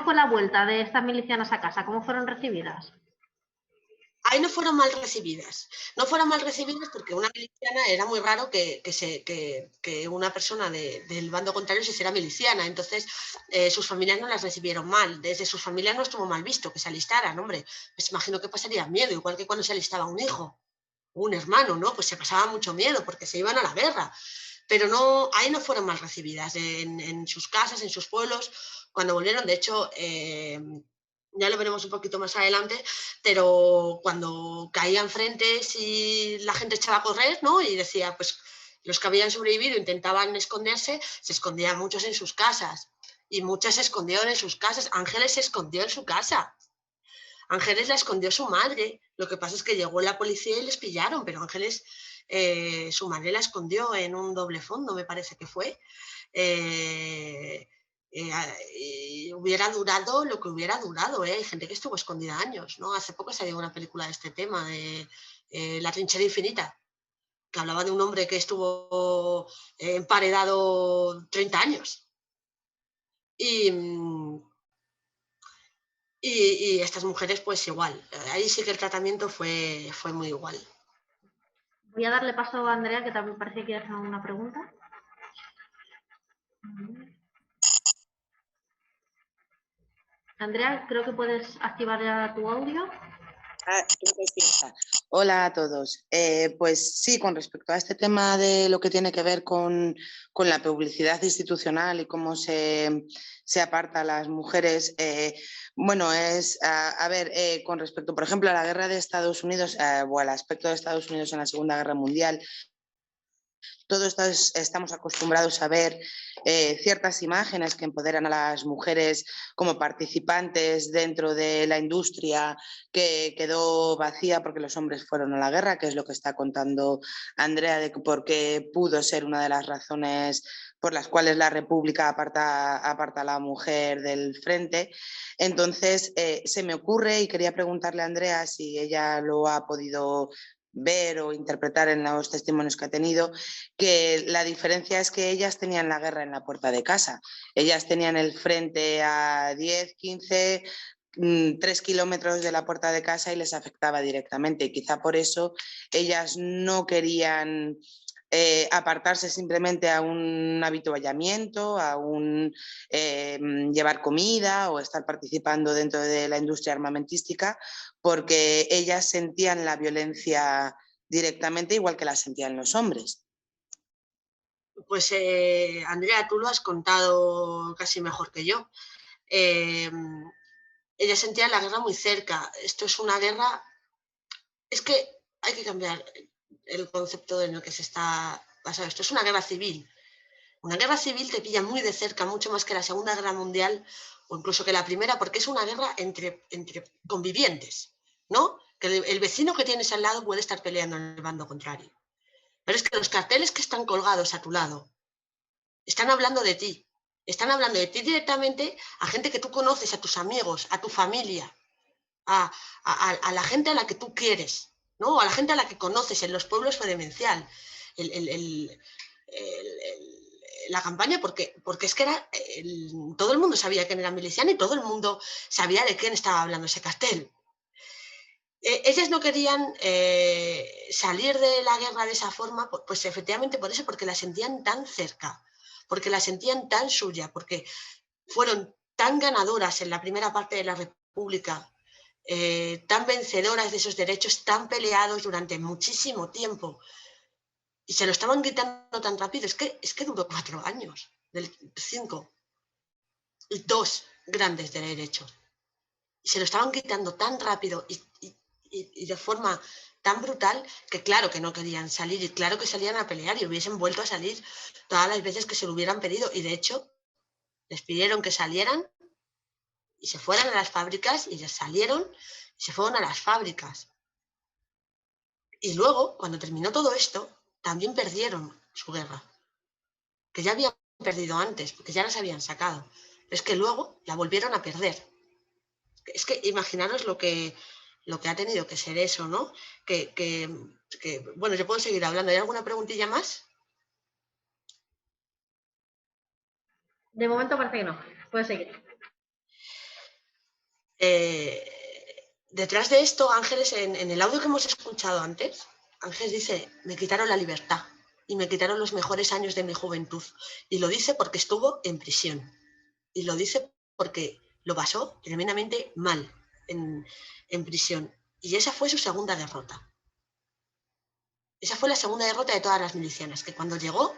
S2: fue la vuelta de estas milicianas a casa? ¿Cómo fueron recibidas?
S3: Ahí no fueron mal recibidas. No fueron mal recibidas porque una miliciana era muy raro que una persona del bando contrario se hiciera miliciana. Entonces, sus familias no las recibieron mal. Desde sus familias no estuvo mal visto que se alistaran, hombre. Pues imagino que pasaría miedo, igual que cuando se alistaba un hijo o un hermano, ¿no? Pues se pasaba mucho miedo porque se iban a la guerra. Pero no, ahí no fueron mal recibidas. En sus casas, en sus pueblos, cuando volvieron, de hecho... ya lo veremos un poquito más adelante, pero cuando caían frentes y la gente echaba a correr, ¿no? Y decía, pues los que habían sobrevivido intentaban esconderse, se escondían muchos en sus casas y muchas se escondieron en sus casas. Ángeles se escondió en su casa. Ángeles la escondió su madre. Lo que pasa es que llegó la policía y les pillaron, pero Ángeles, su madre la escondió en un doble fondo, me parece que fue. Hubiera durado lo que hubiera durado, ¿eh? Hay gente que estuvo escondida años, ¿no? Hace poco salió una película de este tema, de La trinchera infinita, que hablaba de un hombre que estuvo emparedado 30 años. Y estas mujeres, pues igual. Ahí sí que el tratamiento fue muy igual.
S2: Voy a darle paso a Andrea, que también parece que quiere hacer una pregunta. Andrea, creo que puedes activar ya tu audio.
S6: Hola a todos. Pues sí, con respecto a este tema de lo que tiene que ver con la publicidad institucional y cómo se aparta a las mujeres, Bueno, a ver, con respecto, por ejemplo, a la guerra de Estados Unidos o al aspecto de Estados Unidos en la Segunda Guerra Mundial, todos estamos acostumbrados a ver ciertas imágenes que empoderan a las mujeres como participantes dentro de la industria que quedó vacía porque los hombres fueron a la guerra, que es lo que está contando Andrea, de porque pudo ser una de las razones por las cuales la República aparta a la mujer del frente. Entonces, se me ocurre y quería preguntarle a Andrea si ella lo ha podido ver o interpretar en los testimonios que ha tenido, que la diferencia es que ellas tenían la guerra en la puerta de casa. Ellas tenían el frente a 10, 15, 3 kilómetros de la puerta de casa y les afectaba directamente. Y quizá por eso ellas no querían apartarse simplemente a un habituallamiento, a un llevar comida o estar participando dentro de la industria armamentística, porque ellas sentían la violencia directamente igual que la sentían los hombres.
S3: Pues Andrea, tú lo has contado casi mejor que yo. Ella sentía la guerra muy cerca. Esto es una guerra... Es que hay que cambiar el concepto en el que se está basado. Esto es una guerra civil. Una guerra civil te pilla muy de cerca, mucho más que la Segunda Guerra Mundial o incluso que la Primera, porque es una guerra entre convivientes, ¿no? Que el vecino que tienes al lado puede estar peleando en el bando contrario. Pero es que los carteles que están colgados a tu lado están hablando de ti. Están hablando de ti directamente a gente que tú conoces, a tus amigos, a tu familia, a la gente a la que tú quieres, ¿no? A la gente a la que conoces. En los pueblos fue demencial la campaña porque es que era todo el mundo sabía quién era miliciano y todo el mundo sabía de quién estaba hablando ese cartel. Ellas no querían salir de la guerra de esa forma, pues efectivamente por eso, porque la sentían tan cerca, porque la sentían tan suya, porque fueron tan ganadoras en la primera parte de la República, tan vencedoras de esos derechos, tan peleados durante muchísimo tiempo, y se lo estaban quitando tan rápido. Es que duró 4 años, 5, y 2 grandes de derechos. Y se lo estaban quitando tan rápido y de forma tan brutal que claro que no querían salir y claro que salían a pelear y hubiesen vuelto a salir todas las veces que se lo hubieran pedido. Y de hecho, les pidieron que salieran y se fueran a las fábricas y ellos salieron y se fueron a las fábricas. Y luego, cuando terminó todo esto, también perdieron su guerra, que ya habían perdido antes, porque ya las habían sacado. Pero es que luego la volvieron a perder. Es que imaginaros lo que ha tenido que ser eso, ¿no? Bueno, yo puedo seguir hablando. ¿Hay alguna preguntilla más?
S2: De momento parece que no. Puedes seguir.
S3: Detrás de esto, Ángeles, en el audio que hemos escuchado antes, Ángeles dice, me quitaron la libertad y me quitaron los mejores años de mi juventud. Y lo dice porque estuvo en prisión. Y lo dice porque lo pasó tremendamente mal en prisión. Y esa fue su segunda derrota. Esa fue la segunda derrota de todas las milicianas, que cuando llegó,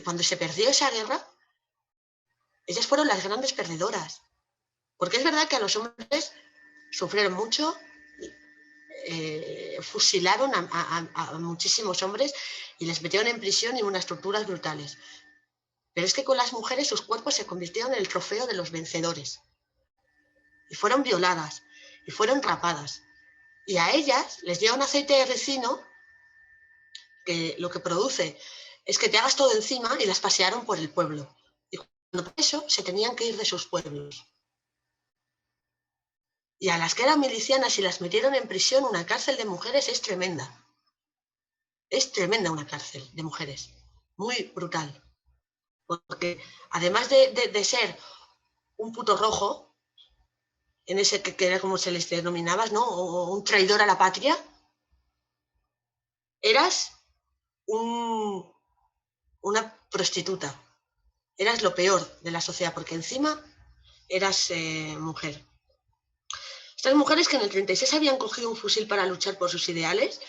S3: cuando se perdió esa guerra, ellas fueron las grandes perdedoras. Porque es verdad que a los hombres sufrieron mucho, fusilaron a muchísimos hombres y les metieron en prisión y en unas torturas brutales. Pero es que con las mujeres sus cuerpos se convirtieron en el trofeo de los vencedores. Y fueron violadas, y fueron rapadas. Y a ellas les dio un aceite de ricino que lo que produce es que te hagas todo encima y las pasearon por el pueblo. Y cuando por eso se tenían que ir de sus pueblos. Y a las que eran milicianas y las metieron en prisión, una cárcel de mujeres es tremenda. Es tremenda una cárcel de mujeres. Muy brutal. Porque además de ser un puto rojo, en ese que era como se les denominaba, ¿no? O un traidor a la patria, eras una prostituta. Eras lo peor de la sociedad, porque encima eras mujer. Estas mujeres que en el 36 habían cogido un fusil para luchar por sus ideales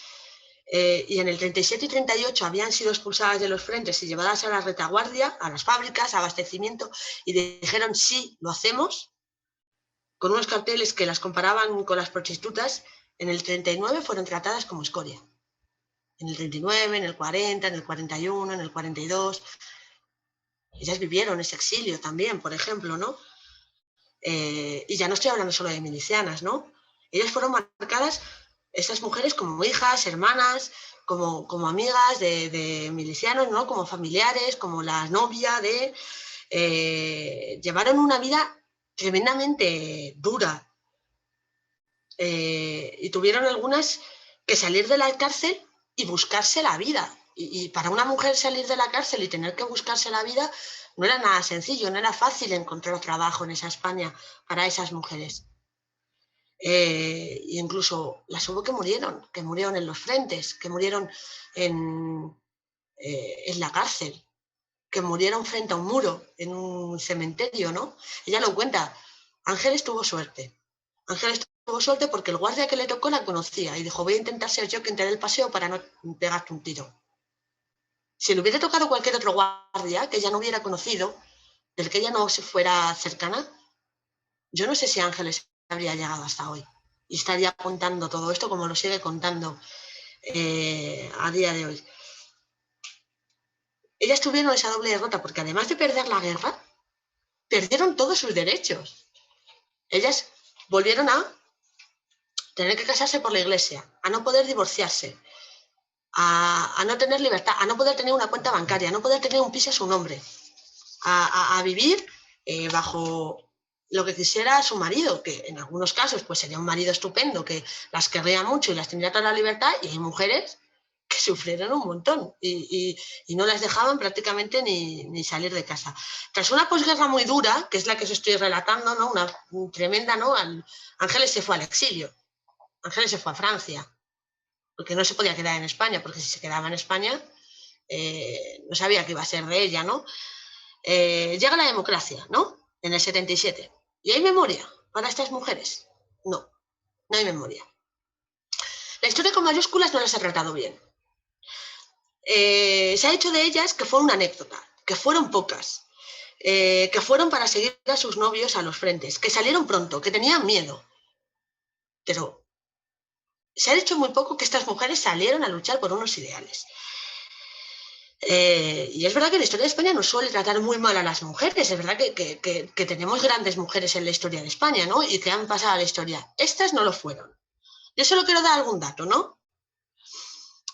S3: y en el 37 y 38 habían sido expulsadas de los frentes y llevadas a la retaguardia, a las fábricas, a abastecimiento, y dijeron sí, lo hacemos, con unos carteles que las comparaban con las prostitutas, en el 39 fueron tratadas como escoria. En el 39, en el 40, en el 41, en el 42. Ellas vivieron ese exilio también, por ejemplo, ¿no? Y ya no estoy hablando solo de milicianas, ¿no? Ellas fueron marcadas, esas mujeres, como hijas, hermanas, como amigas de milicianos, ¿no? Como familiares, como la novia de... llevaron una vida tremendamente dura. Y tuvieron algunas que salir de la cárcel y buscarse la vida. Y para una mujer salir de la cárcel y tener que buscarse la vida no era nada sencillo, no era fácil encontrar trabajo en esa España para esas mujeres. Incluso las hubo que murieron en los frentes, que murieron en la cárcel, que murieron frente a un muro, en un cementerio, ¿no? Ella lo cuenta. Ángeles tuvo suerte. Ángeles tuvo suerte porque el guardia que le tocó la conocía y dijo, voy a intentar ser yo quien te dé el paseo para no pegarte un tiro. Si le hubiera tocado cualquier otro guardia que ella no hubiera conocido, del que ella no se fuera cercana, yo no sé si Ángeles habría llegado hasta hoy y estaría contando todo esto como lo sigue contando a día de hoy. Ellas tuvieron esa doble derrota porque además de perder la guerra, perdieron todos sus derechos. Ellas volvieron a tener que casarse por la iglesia, a no poder divorciarse, a no tener libertad, a no poder tener una cuenta bancaria, a no poder tener un piso a su nombre, a vivir bajo lo que quisiera su marido, que en algunos casos pues sería un marido estupendo, que las querría mucho y las tendría toda la libertad, y hay mujeres que sufrieron un montón y no las dejaban prácticamente ni salir de casa. Tras una posguerra muy dura, que es la que os estoy relatando, ¿no? Una tremenda, ¿no? Ángeles se fue al exilio, Ángeles se fue a Francia, porque no se podía quedar en España, porque si se quedaba en España no sabía qué iba a ser de ella, ¿no? Llega la democracia, ¿no? En el 77. ¿Y hay memoria para estas mujeres? No, no hay memoria. La historia con mayúsculas no las ha tratado bien. Se ha dicho de ellas que fue una anécdota, que fueron pocas, que fueron para seguir a sus novios a los frentes, que salieron pronto, que tenían miedo. Pero se ha dicho muy poco que estas mujeres salieron a luchar por unos ideales. Y es verdad que la historia de España no suele tratar muy mal a las mujeres, es verdad que tenemos grandes mujeres en la historia de España, ¿no? Y que han pasado a la historia. Estas no lo fueron. Yo solo quiero dar algún dato, ¿no?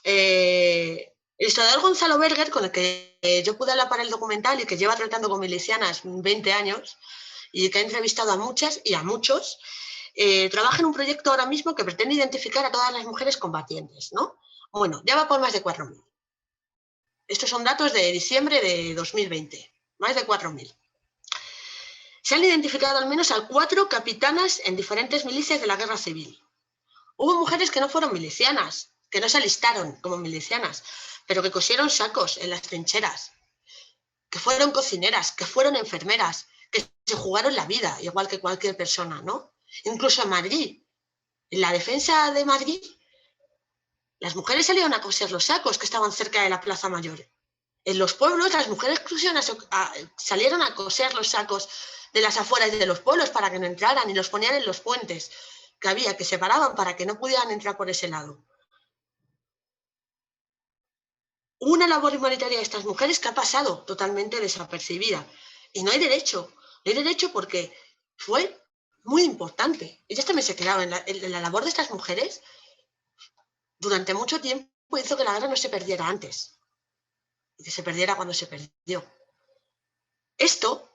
S3: El historiador Gonzalo Berger, con el que yo pude hablar para el documental y que lleva tratando con milicianas 20 años y que ha entrevistado a muchas y a muchos, trabaja en un proyecto ahora mismo que pretende identificar a todas las mujeres combatientes, ¿no? Bueno, ya va por más de 4.000. Estos son datos de diciembre de 2020, más de 4.000. Se han identificado al menos a 4 capitanas en diferentes milicias de la guerra civil. Hubo mujeres que no fueron milicianas, que no se alistaron como milicianas, pero que cosieron sacos en las trincheras, que fueron cocineras, que fueron enfermeras, que se jugaron la vida, igual que cualquier persona, ¿no? Incluso en Madrid, en la defensa de Madrid, las mujeres salieron a coser los sacos que estaban cerca de la Plaza Mayor. En los pueblos las mujeres salieron a coser los sacos de las afueras de los pueblos para que no entraran y los ponían en los puentes que había, que separaban para que no pudieran entrar por ese lado. Una labor humanitaria de estas mujeres que ha pasado totalmente desapercibida. Y no hay derecho porque fue muy importante. Ellas también se quedaban en la labor de estas mujeres. Durante mucho tiempo hizo que la guerra no se perdiera antes y que se perdiera cuando se perdió. Esto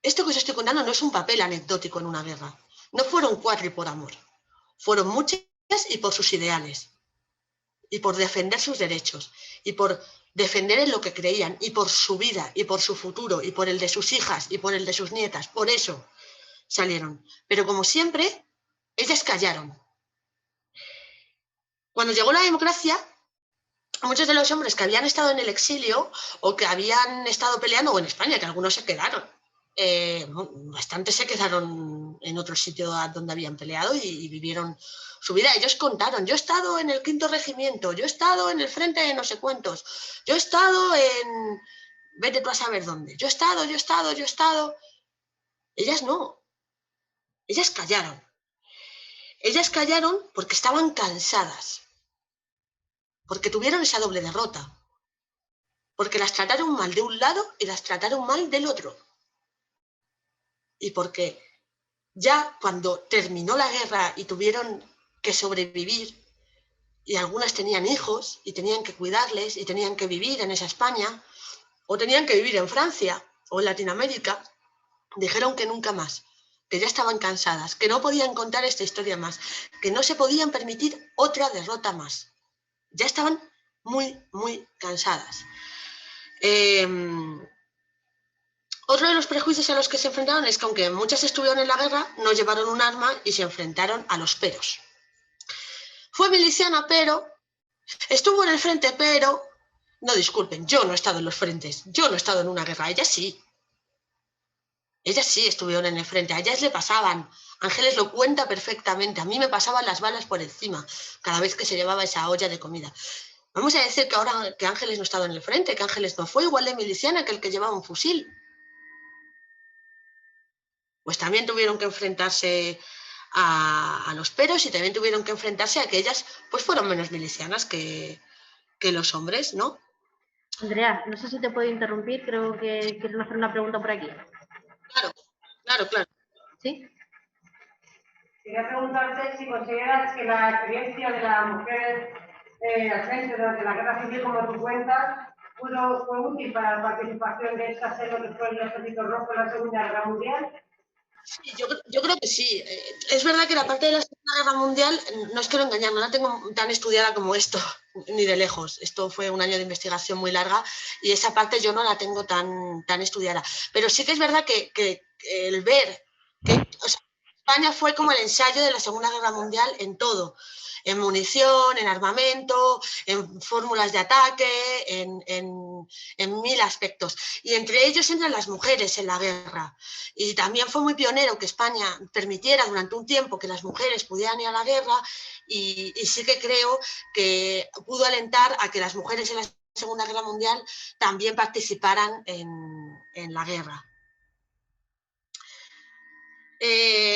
S3: que os estoy contando no es un papel anecdótico en una guerra. No fueron 4 y por amor. Fueron muchas y por sus ideales. Y por defender sus derechos. Y por defender en lo que creían. Y por su vida. Y por su futuro. Y por el de sus hijas. Y por el de sus nietas. Por eso salieron. Pero como siempre, ellas callaron. Cuando llegó la democracia, muchos de los hombres que habían estado en el exilio o que habían estado peleando, o en España, que algunos se quedaron, bastantes se quedaron en otro sitio donde habían peleado y vivieron su vida. Ellos contaron, yo he estado en el 5º regimiento, yo he estado en el frente de no sé cuántos, yo he estado en... vete tú a saber dónde, yo he estado. Ellas no. Ellas callaron. Ellas callaron porque estaban cansadas, porque tuvieron esa doble derrota, porque las trataron mal de un lado y las trataron mal del otro. Y porque ya cuando terminó la guerra y tuvieron que sobrevivir, y algunas tenían hijos y tenían que cuidarles y tenían que vivir en esa España, o tenían que vivir en Francia o en Latinoamérica, dijeron que nunca más, que ya estaban cansadas, que no podían contar esta historia más, que no se podían permitir otra derrota más. Ya estaban muy, muy cansadas. Otro de los prejuicios a los que se enfrentaron es que aunque muchas estuvieron en la guerra, no llevaron un arma y se enfrentaron a los peros. Fue miliciana, pero estuvo en el frente, pero... No, disculpen, yo no he estado en los frentes, yo no he estado en una guerra, ellas sí. Ellas sí estuvieron en el frente, a ellas le pasaban. Ángeles lo cuenta perfectamente, a mí me pasaban las balas por encima cada vez que se llevaba esa olla de comida. Vamos a decir que ahora que Ángeles no ha estado en el frente, que Ángeles no fue igual de miliciana que el que llevaba un fusil. Pues también tuvieron que enfrentarse a los peros y también tuvieron que enfrentarse a que ellas pues fueron menos milicianas que los hombres, ¿no?
S2: Andrea, no sé si te puedo interrumpir, creo que quieren hacer una pregunta por aquí.
S3: Claro.
S2: ¿Sí?
S5: Quería preguntarte si consideras que la experiencia de la mujer al frente durante la guerra civil, como tú cuentas, fue útil para la participación de estas en lo que fue el Ejército Rojo en la Segunda Guerra Mundial.
S3: Sí, yo creo que sí. Es verdad que la parte de la Segunda Guerra Mundial, no os quiero engañar, no la tengo tan estudiada como esto, ni de lejos. Esto fue un año de investigación muy larga y esa parte yo no la tengo tan estudiada. Pero sí que es verdad que el ver que España fue como el ensayo de la Segunda Guerra Mundial en todo. En munición, en armamento, en fórmulas de ataque, en mil aspectos. Y entre ellos entran las mujeres en la guerra. Y también fue muy pionero que España permitiera durante un tiempo que las mujeres pudieran ir a la guerra y sí que creo que pudo alentar a que las mujeres en la Segunda Guerra Mundial también participaran en la guerra.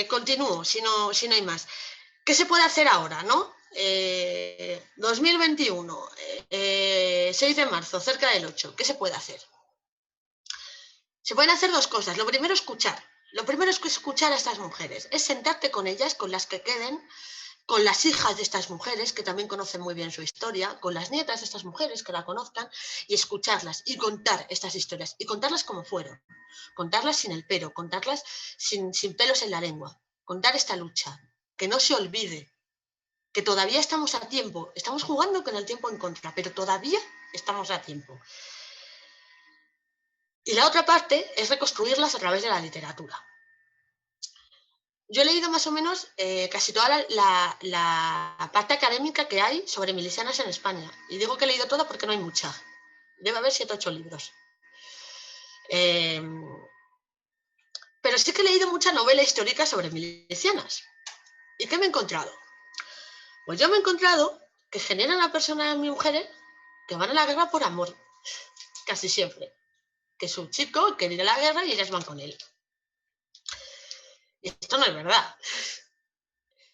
S3: Continúo, si no hay más. ¿Qué se puede hacer ahora, no? 2021, 6 de marzo, cerca del 8. ¿Qué se puede hacer? Se pueden hacer dos cosas. Lo primero, escuchar. Lo primero es escuchar a estas mujeres. Es sentarte con ellas, con las que queden, con las hijas de estas mujeres, que también conocen muy bien su historia, con las nietas de estas mujeres, que la conozcan, y escucharlas y contar estas historias. Y contarlas como fueron. Contarlas sin el pero, contarlas sin pelos en la lengua. Contar esta lucha. Que no se olvide. Que todavía estamos a tiempo. Estamos jugando con el tiempo en contra, pero todavía estamos a tiempo. Y la otra parte es reconstruirlas a través de la literatura. Yo he leído más o menos casi toda la parte académica que hay sobre milicianas en España. Y digo que he leído toda porque no hay mucha. Debe haber 7 o 8 libros. Pero sí que he leído mucha novela histórica sobre milicianas. ¿Y qué me he encontrado? Pues yo me he encontrado que generan a personas, mujeres, que van a la guerra por amor. Casi siempre. Que es un chico que viene a la guerra y ellas van con él. Y esto no es verdad.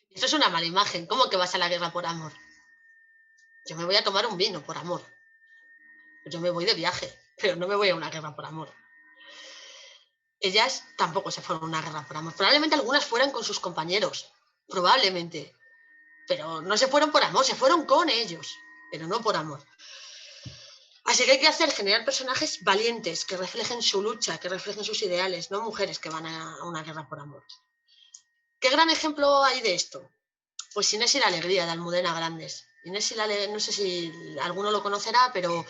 S3: Esto es una mala imagen. ¿Cómo que vas a la guerra por amor? Yo me voy a tomar un vino por amor. Yo me voy de viaje, pero no me voy a una guerra por amor. Ellas tampoco se fueron a una guerra por amor. Probablemente algunas fueran con sus compañeros. Probablemente. Pero no se fueron por amor, se fueron con ellos. Pero no por amor. Así que hay que generar personajes valientes, que reflejen su lucha, que reflejen sus ideales, no mujeres que van a una guerra por amor. ¿Qué gran ejemplo hay de esto? Pues Inés y la alegría, de Almudena Grandes. Inés y la alegría, no sé si alguno lo conocerá, pero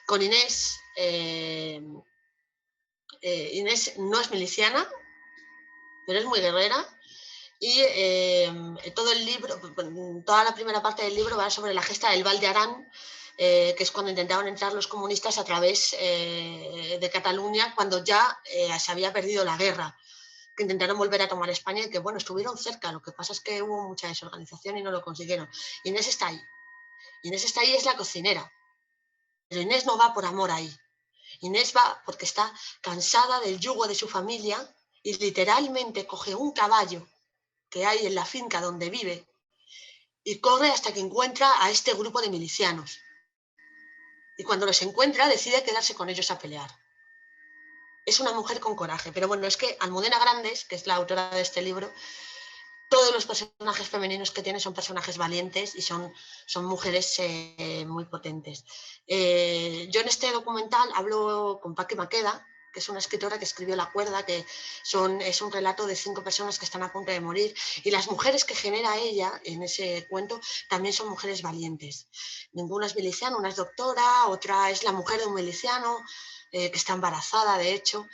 S3: con Inés, Inés no es miliciana, pero es muy guerrera. Y todo el libro, toda la primera parte del libro va sobre la gesta del Val de Arán, que es cuando intentaban entrar los comunistas a través de Cataluña, cuando ya se había perdido la guerra, que intentaron volver a tomar España y que, bueno, estuvieron cerca. Lo que pasa es que hubo mucha desorganización y no lo consiguieron. Inés está ahí. Inés está ahí, es la cocinera. Pero Inés no va por amor ahí. Inés va porque está cansada del yugo de su familia y literalmente coge un caballo que hay en la finca donde vive y corre hasta que encuentra a este grupo de milicianos. Y cuando los encuentra, decide quedarse con ellos a pelear. Es una mujer con coraje, pero bueno, es que Almudena Grandes, que es la autora de este libro, todos los personajes femeninos que tiene son personajes valientes y son mujeres muy potentes. Yo en este documental hablo con Paqui Maqueda, que es una escritora que escribió La cuerda, que es un relato de 5 personas que están a punto de morir, y las mujeres que genera ella en ese cuento también son mujeres valientes. Ninguna es miliciana, una es doctora, otra es la mujer de un miliciano, que está embarazada, de hecho,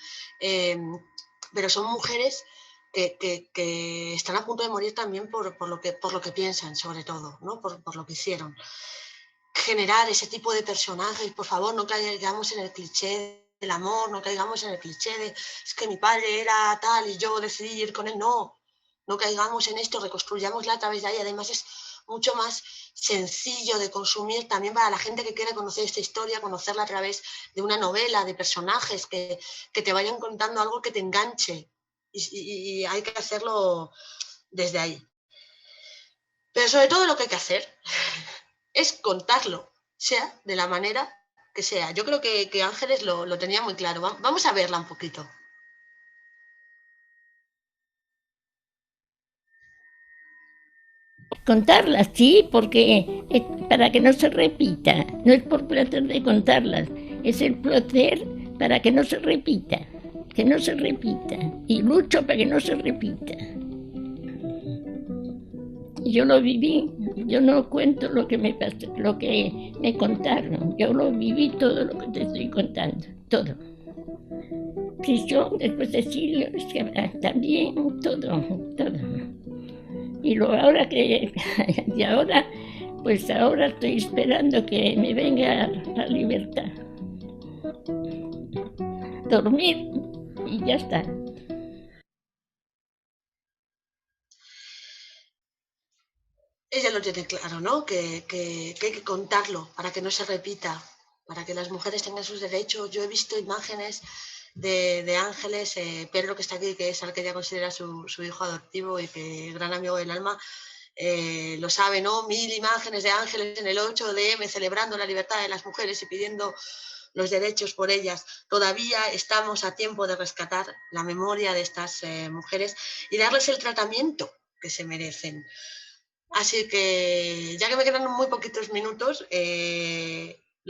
S3: pero son mujeres que están a punto de morir también por lo que piensan, sobre todo, ¿no? por lo que hicieron. Generar ese tipo de personajes, por favor, no caigamos en el cliché del amor, no caigamos en el cliché de es que mi padre era tal y yo decidí ir con él, no caigamos en esto, reconstruyámosla a través de ahí. Además es mucho más sencillo de consumir también para la gente que quiere conocer esta historia, conocerla a través de una novela, de personajes que te vayan contando algo que te enganche, y hay que hacerlo desde ahí. Pero sobre todo lo que hay que hacer es contarlo, sea de la manera que sea. Yo creo que Ángeles lo tenía muy claro. Vamos a verla un poquito.
S4: Contarlas, sí, porque es para que no se repita. No es por placer de contarlas, es el placer para que no se repita. Que no se repita. Y lucho para que no se repita. Yo lo viví, yo no cuento lo que me pasó, lo que me contaron. Yo lo viví todo lo que te estoy contando, todo. Prisión, después de exilio, también, todo. Y ahora pues ahora estoy esperando que me venga la libertad. Dormir y ya está.
S3: Ella lo tiene claro, ¿no? Que hay que contarlo para que no se repita, para que las mujeres tengan sus derechos. Yo he visto imágenes de Ángeles, Pedro, que está aquí, que es al que ella considera su hijo adoptivo y que gran amigo del alma, lo sabe, ¿no? 1000 imágenes de Ángeles en el 8DM celebrando la libertad de las mujeres y pidiendo los derechos por ellas. Todavía estamos a tiempo de rescatar la memoria de estas mujeres y darles el tratamiento que se merecen. Así que, ya que me quedan muy poquitos minutos, lo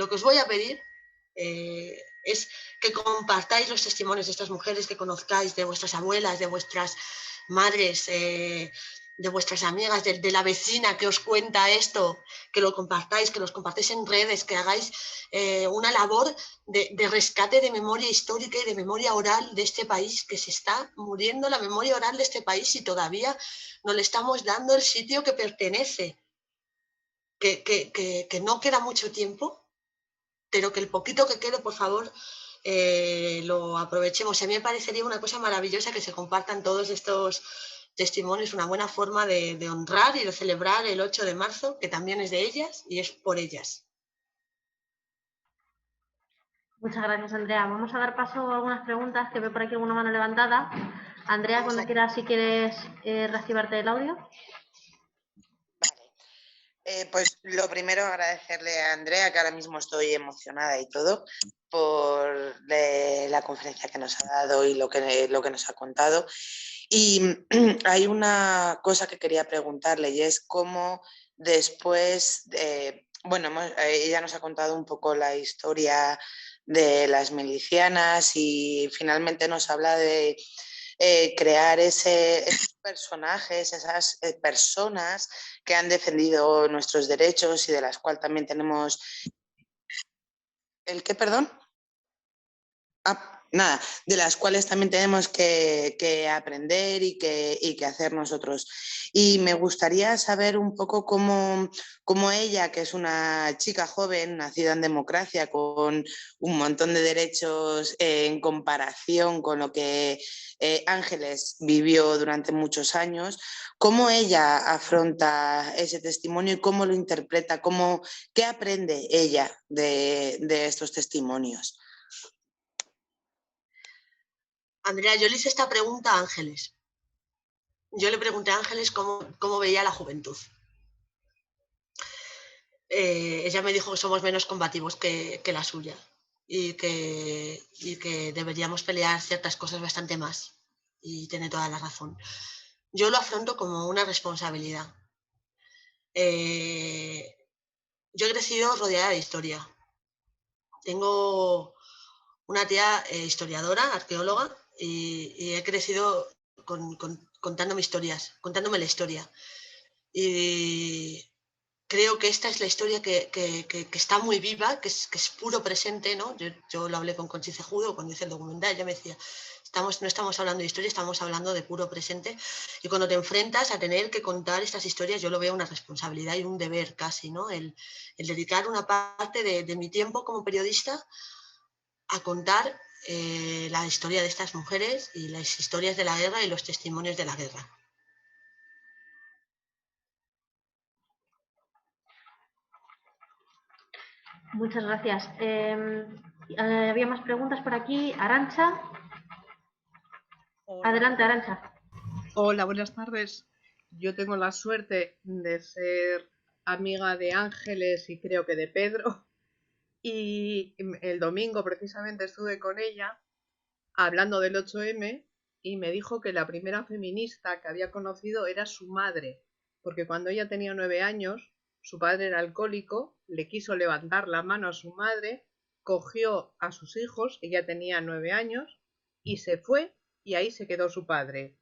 S3: que os voy a pedir es que compartáis los testimonios de estas mujeres, que conozcáis de vuestras abuelas, de vuestras madres, de vuestras amigas, de la vecina que os cuenta esto, que lo compartáis, que los compartáis en redes, que hagáis una labor de rescate de memoria histórica y de memoria oral de este país, que se está muriendo la memoria oral de este país y todavía no le estamos dando el sitio que pertenece, que no queda mucho tiempo, pero que el poquito que quede, por favor, lo aprovechemos. A mí me parecería una cosa maravillosa que se compartan todos estos testimonios, una buena forma de honrar y de celebrar el 8 de marzo, que también es de ellas y es por ellas.
S2: Muchas gracias, Andrea. Vamos a dar paso a algunas preguntas, que veo por aquí alguna mano levantada. Andrea, cuando quieras, si quieres reactivarte el audio.
S6: Pues lo primero, agradecerle a Andrea, que ahora mismo estoy emocionada y todo, por la conferencia que nos ha dado y lo que nos ha contado. Y hay una cosa que quería preguntarle, y es cómo después, ella nos ha contado un poco la historia de las milicianas y finalmente nos habla de crear esos personajes, esas personas que han defendido nuestros derechos y de las cuales también tenemos... ¿El qué, perdón? Nada, de las cuales también tenemos que aprender y que hacer nosotros. Y me gustaría saber un poco cómo ella, que es una chica joven, nacida en democracia, con un montón de derechos en comparación con lo que Ángeles vivió durante muchos años, cómo ella afronta ese testimonio y cómo lo interpreta, qué aprende ella de estos testimonios.
S3: Andrea, yo le hice esta pregunta a Ángeles. yo le pregunté a Ángeles cómo veía la juventud. Ella me dijo que somos menos combativos que la suya y que deberíamos pelear ciertas cosas bastante más. Y tiene toda la razón. Yo lo afronto como una responsabilidad. Yo he crecido rodeada de historia. Tengo una tía historiadora, arqueóloga, y he crecido contándome historias, contándome la historia. Y creo que esta es la historia que está muy viva, que es puro presente, ¿no? Yo lo hablé con Conchi Cejudo cuando hice el documental, ella me decía, no estamos hablando de historia, estamos hablando de puro presente. Y cuando te enfrentas a tener que contar estas historias, yo lo veo una responsabilidad y un deber casi, ¿no? El dedicar una parte de mi tiempo como periodista a contar la historia de estas mujeres y las historias de la guerra y los testimonios de la guerra.
S2: Muchas gracias. Había más preguntas por aquí. Arantxa.
S7: Hola.
S2: Adelante, Arantxa.
S7: Hola, buenas tardes. Yo tengo la suerte de ser amiga de Ángeles y creo que de Pedro. Y el domingo precisamente estuve con ella hablando del 8M y me dijo que la primera feminista que había conocido era su madre, porque cuando ella tenía 9 años, su padre era alcohólico, le quiso levantar la mano a su madre, cogió a sus hijos, ella tenía 9 años, y se fue, y ahí se quedó su padre.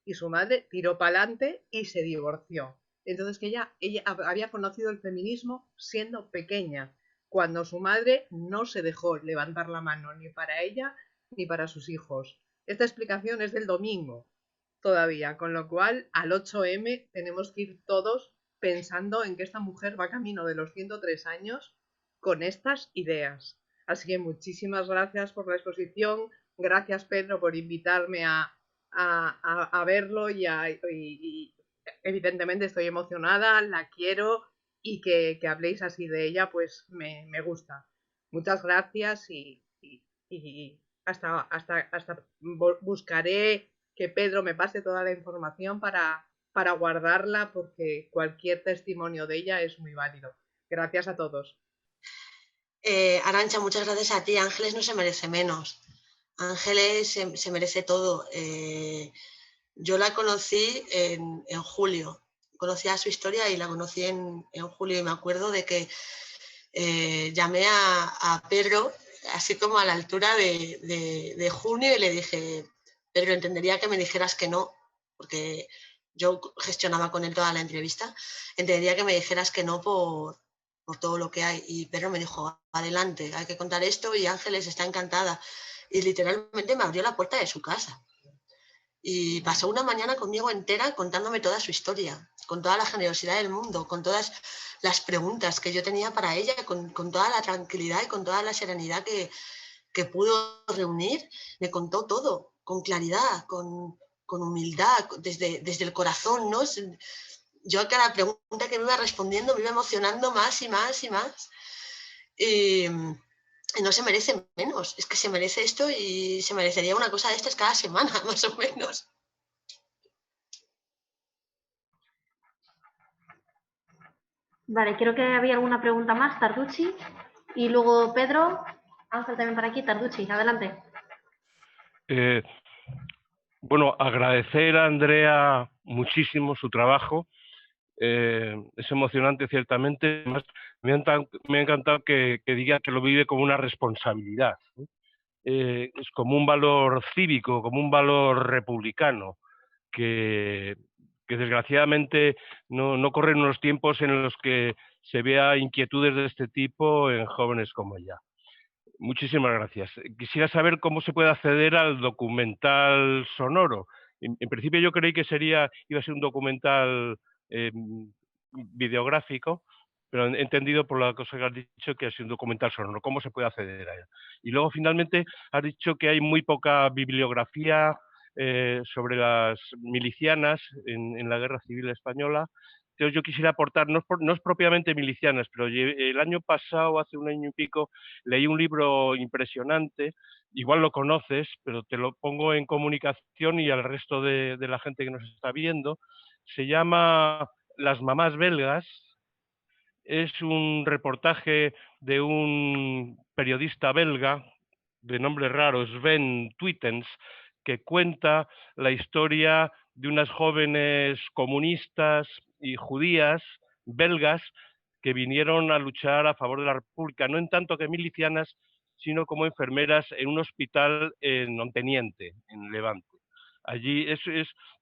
S7: Y su madre tiró para adelante y se divorció. Entonces que ella había conocido el feminismo siendo pequeña, cuando su madre no se dejó levantar la mano ni para ella ni para sus hijos. Esta explicación es del domingo todavía, con lo cual al 8M tenemos que ir todos pensando en que esta mujer va camino de los 103 años con estas ideas. Así que muchísimas gracias por la exposición, gracias Pedro por invitarme a verlo y evidentemente estoy emocionada, la quiero y que habléis así de ella pues me gusta. Muchas gracias y hasta buscaré que Pedro me pase toda la información para guardarla porque cualquier testimonio de ella es muy válido. Gracias a todos.
S3: Arantxa, muchas gracias a ti. Ángeles no se merece menos. Ángeles se merece todo. Yo la conocí en julio. Conocía su historia y la conocí en julio y me acuerdo de que llamé a Pedro así como a la altura de junio y le dije, Pedro, entendería que me dijeras que no, porque yo gestionaba con él toda la entrevista, entendería que me dijeras que no por todo lo que hay. Y Pedro me dijo, adelante, hay que contar esto y Ángeles está encantada. Y literalmente me abrió la puerta de su casa. Y pasó una mañana conmigo entera contándome toda su historia, con toda la generosidad del mundo, con todas las preguntas que yo tenía para ella, con toda la tranquilidad y con toda la serenidad que pudo reunir. Me contó todo, con claridad, con humildad, desde el corazón, ¿no? Yo a cada pregunta que me iba respondiendo me iba emocionando más y más y más. Y no se merece menos, es que se merece esto y se merecería una cosa de estas cada semana, más o menos.
S2: Vale, creo que había alguna pregunta más, Tarducci. Y luego Pedro, Ángel también por aquí, Tarducci, adelante.
S8: Bueno, agradecer a Andrea muchísimo su trabajo. Es emocionante, ciertamente. Además, me ha encantado que diga que lo vive como una responsabilidad, ¿no? Es como un valor cívico, como un valor republicano, que desgraciadamente no corren unos tiempos en los que se vea inquietudes de este tipo en jóvenes como ella. Muchísimas gracias. Quisiera saber cómo se puede acceder al documental sonoro. En principio yo creí que iba a ser un documental videográfico, pero he entendido por la cosa que has dicho que ha sido un documental sonoro. ¿Cómo se puede acceder a él? Y luego finalmente has dicho que hay muy poca bibliografía sobre las milicianas en la Guerra Civil Española. Entonces yo quisiera aportar, no es propiamente milicianas, pero el año pasado, hace un año y pico, leí un libro impresionante, igual lo conoces, pero te lo pongo en comunicación y al resto de la gente que nos está viendo. Se llama Las mamás belgas. Es un reportaje de un periodista belga de nombre raro, Sven Twittens, que cuenta la historia de unas jóvenes comunistas y judías belgas que vinieron a luchar a favor de la República, no en tanto que milicianas, sino como enfermeras en un hospital en Onteniente, en Levante. Allí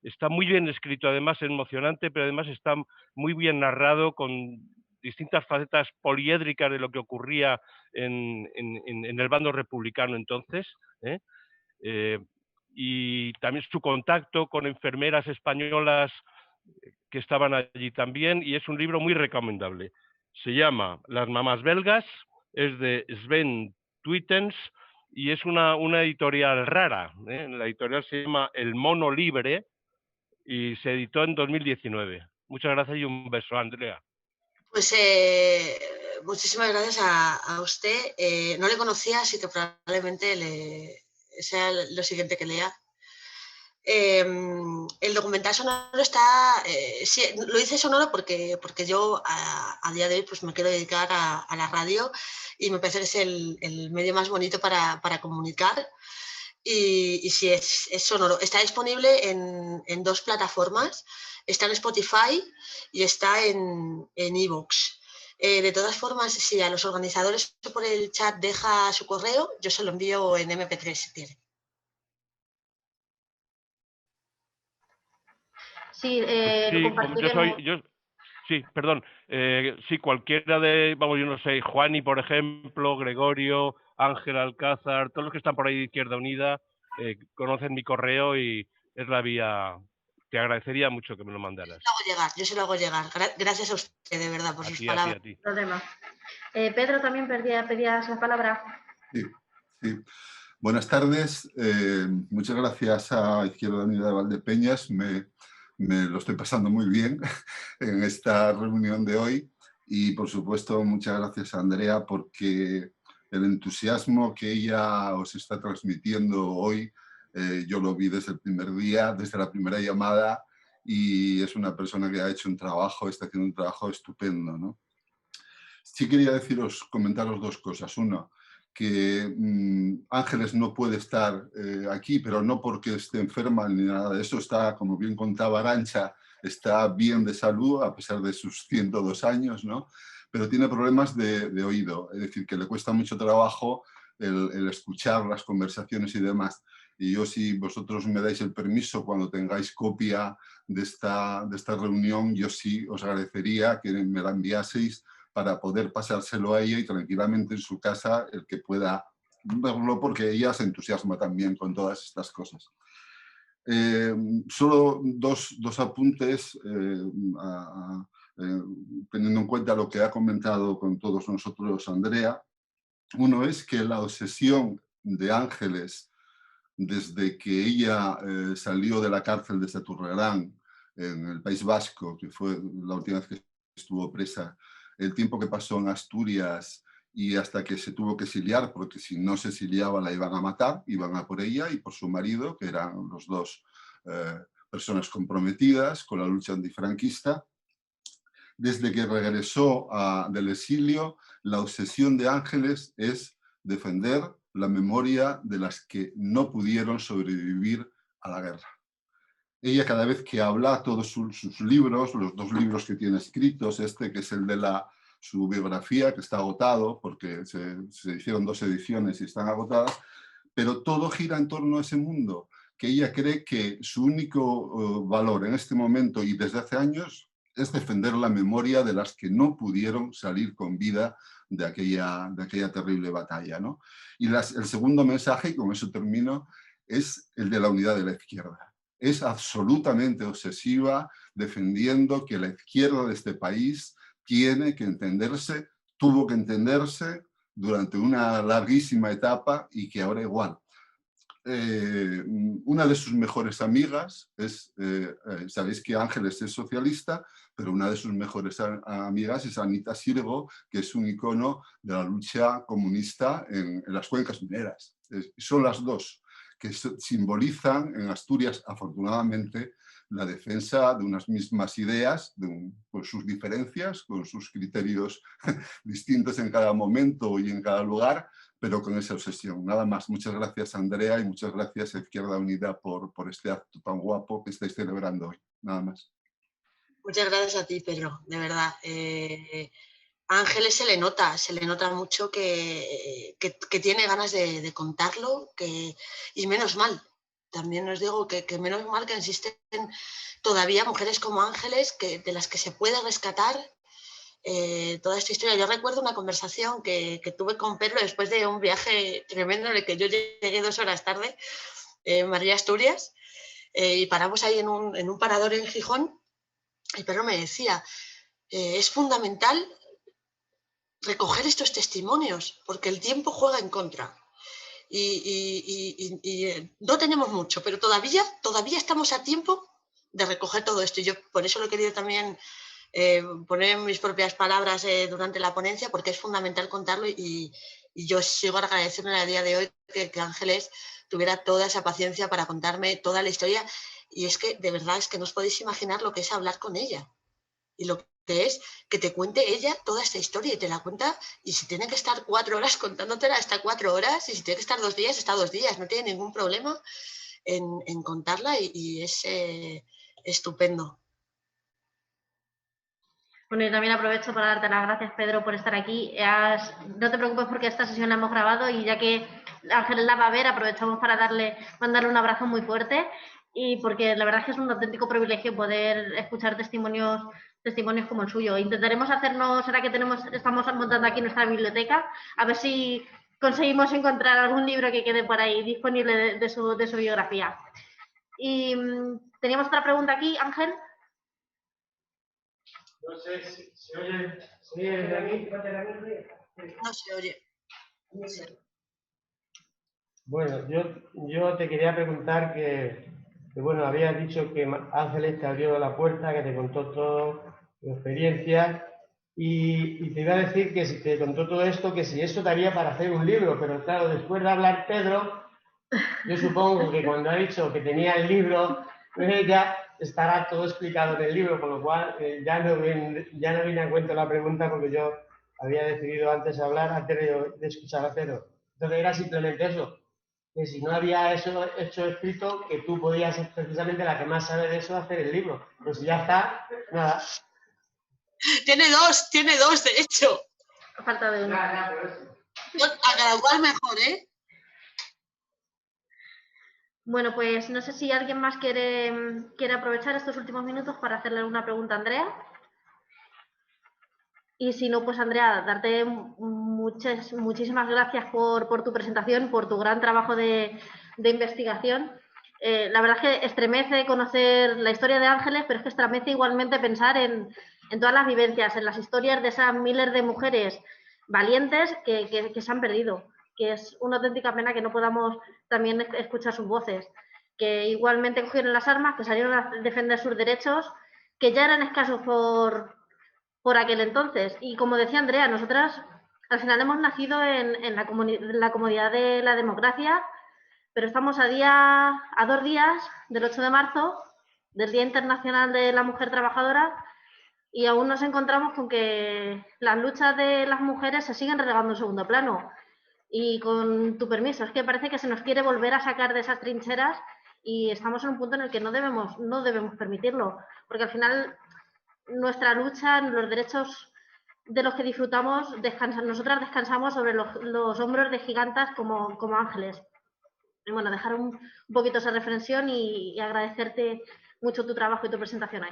S8: está muy bien escrito, además es emocionante, pero además está muy bien narrado con distintas facetas poliédricas de lo que ocurría en el bando republicano entonces, ¿eh? Y también su contacto con enfermeras españolas que estaban allí también, y es un libro muy recomendable. Se llama Las mamás belgas, es de Sven Twittens, y es una editorial rara, ¿eh? La editorial se llama El Mono Libre, y se editó en 2019. Muchas gracias y un beso, Andrea.
S3: Pues muchísimas gracias a usted. No le conocía, así que probablemente sea lo siguiente que lea. El documental sonoro está, sí, lo hice sonoro porque yo a día de hoy pues me quiero dedicar a la radio y me parece que es el medio más bonito para comunicar. Y sí, es sonoro. Está disponible en 2 plataformas. Está en Spotify y está en iVoox. De todas formas, si a los organizadores por el chat deja su correo, yo se lo envío en MP3 si quiere.
S2: Sí,
S8: Sí,
S2: lo
S8: como
S2: compartiremos.
S8: sí, perdón. Sí, cualquiera de, vamos, yo no sé, Juani, por ejemplo, Gregorio, Ángel Alcázar, todos los que están por ahí de Izquierda Unida, conocen mi correo y es la vía. Te agradecería mucho que me lo mandaras.
S3: Yo se lo hago llegar. Gracias a usted, de verdad, por sus palabras.
S8: A ti.
S2: Problema. Pedro, también pedías la palabra.
S9: Sí. Buenas tardes. Muchas gracias a Izquierda Unida de Valdepeñas. Me lo estoy pasando muy bien en esta reunión de hoy. Y, por supuesto, muchas gracias a Andrea porque el entusiasmo que ella os está transmitiendo hoy, yo lo vi desde el primer día, desde la primera llamada, y es una persona que ha hecho un trabajo, está haciendo un trabajo estupendo, ¿no? Sí quería comentaros 2 cosas. Uno, que Ángeles no puede estar aquí, pero no porque esté enferma ni nada de eso. Está, como bien contaba Arantxa, está bien de salud a pesar de sus 102 años, ¿no? Pero tiene problemas de oído, es decir, que le cuesta mucho trabajo el escuchar las conversaciones y demás. Y yo, si vosotros me dais el permiso, cuando tengáis copia de esta reunión, yo sí os agradecería que me la enviaseis para poder pasárselo a ella y tranquilamente en su casa el que pueda verlo, porque ella se entusiasma también con todas estas cosas. Solo dos apuntes teniendo en cuenta lo que ha comentado con todos nosotros Andrea. Uno es que la obsesión de Ángeles desde que ella salió de la cárcel de Saturrerán en el País Vasco, que fue la última vez que estuvo presa, el tiempo que pasó en Asturias y hasta que se tuvo que exiliar, porque si no se exiliaba la iban a matar, iban a por ella y por su marido, que eran los 2 personas comprometidas con la lucha antifranquista. Desde que regresó del exilio, la obsesión de Ángeles es defender la memoria de las que no pudieron sobrevivir a la guerra. Ella, cada vez que habla, todos sus libros, los 2 libros que tiene escritos, que es el de su biografía, que está agotado, porque se hicieron 2 ediciones y están agotadas, pero todo gira en torno a ese mundo, que ella cree que su único valor en este momento y desde hace años es defender la memoria de las que no pudieron salir con vida de aquella terrible batalla, ¿no? Y el segundo mensaje, y con eso termino, es el de la unidad de la izquierda. Es absolutamente obsesiva defendiendo que la izquierda de este país tiene que entenderse, tuvo que entenderse durante una larguísima etapa y que ahora igual. una de sus mejores amigas es, sabéis que Ángeles es socialista, pero una de sus mejores amigas es Anita Sirgo, que es un icono de la lucha comunista en las cuencas mineras. Son las dos que simbolizan en Asturias, afortunadamente, la defensa de unas mismas ideas, con sus diferencias, con sus criterios distintos en cada momento y en cada lugar, pero con esa obsesión. Nada más. Muchas gracias, Andrea, y muchas gracias a Izquierda Unida por este acto tan guapo que estáis celebrando hoy. Nada más.
S3: Muchas gracias a ti, Pedro, de verdad. A Ángeles se le nota mucho que tiene ganas de contarlo, y menos mal. También os digo que menos mal que existen todavía mujeres como Ángeles de las que se puede rescatar toda esta historia. Yo recuerdo una conversación que tuve con Pedro después de un viaje tremendo en el que yo llegué 2 horas tarde, María Asturias, y paramos ahí en un parador en Gijón, y Pedro me decía, es fundamental recoger estos testimonios, porque el tiempo juega en contra. Y no tenemos mucho, pero todavía estamos a tiempo de recoger todo esto. Y yo por eso lo he querido también poner en mis propias palabras durante la ponencia, porque es fundamental contarlo, y yo sigo agradeciendo a día de hoy que Ángeles tuviera toda esa paciencia para contarme toda la historia. Y es que de verdad es que no os podéis imaginar lo que es hablar con ella y lo que es que te cuente ella toda esta historia, y te la cuenta, y si tiene que estar 4 horas contándotela, está 4 horas, y si tiene que estar 2 días, está 2 días, no tiene ningún problema en contarla, y es estupendo.
S2: Bueno, y también aprovecho para darte las gracias, Pedro, por estar aquí. No te preocupes porque esta sesión la hemos grabado, y ya que Ángeles la va a ver, aprovechamos para mandarle un abrazo muy fuerte, y porque la verdad es que es un auténtico privilegio poder escuchar testimonios como el suyo. Intentaremos hacernos, ahora que estamos montando aquí nuestra biblioteca, a ver si conseguimos encontrar algún libro que quede por ahí disponible de su biografía. Y teníamos otra pregunta aquí, Ángel.
S10: No sé si se oye. ¿Se oye desde aquí?
S3: No se oye.
S10: Bueno, yo te quería preguntar que bueno, habías dicho que Ángeles te abrió la puerta, que te contó toda tu experiencia, y te iba a decir que si te contó todo esto, que si eso daría para hacer un libro, pero claro, después de hablar Pedro, yo supongo que cuando ha dicho que tenía el libro, ya estará todo explicado en el libro, con lo cual ya no viene a cuento la pregunta, porque yo había decidido antes hablar, antes de escuchar a Pedro. Entonces era simplemente eso, que si no había eso hecho escrito, que tú podías ser precisamente la que más sabe de eso, hacer el libro. Pues si ya está, nada.
S3: Tiene dos, de hecho.
S2: Falta de uno.
S3: A cada cual mejor, ¿eh?
S2: Bueno, pues no sé si alguien más quiere aprovechar estos últimos minutos para hacerle una pregunta a Andrea. Y si no, pues Andrea, darte muchísimas gracias por tu presentación, por tu gran trabajo de investigación. La verdad es que estremece conocer la historia de Ángeles, pero es que estremece igualmente pensar en todas las vivencias, en las historias de esas miles de mujeres valientes que se han perdido, que es una auténtica pena que no podamos también escuchar sus voces, que igualmente cogieron las armas, que salieron a defender sus derechos, que ya eran escasos por aquel entonces. Y como decía Andrea, nosotras al final hemos nacido en la comodidad de la democracia, pero estamos a 2 días del 8 de marzo, del Día Internacional de la Mujer Trabajadora, y aún nos encontramos con que las luchas de las mujeres se siguen relegando en segundo plano. Y con tu permiso, es que parece que se nos quiere volver a sacar de esas trincheras, y estamos en un punto en el que no debemos permitirlo, porque al final nuestra lucha, los derechos de los que disfrutamos, nosotras descansamos sobre los hombros de gigantas como Ángeles. Y bueno, dejar un poquito esa reflexión y agradecerte mucho tu trabajo y tu presentación ahí.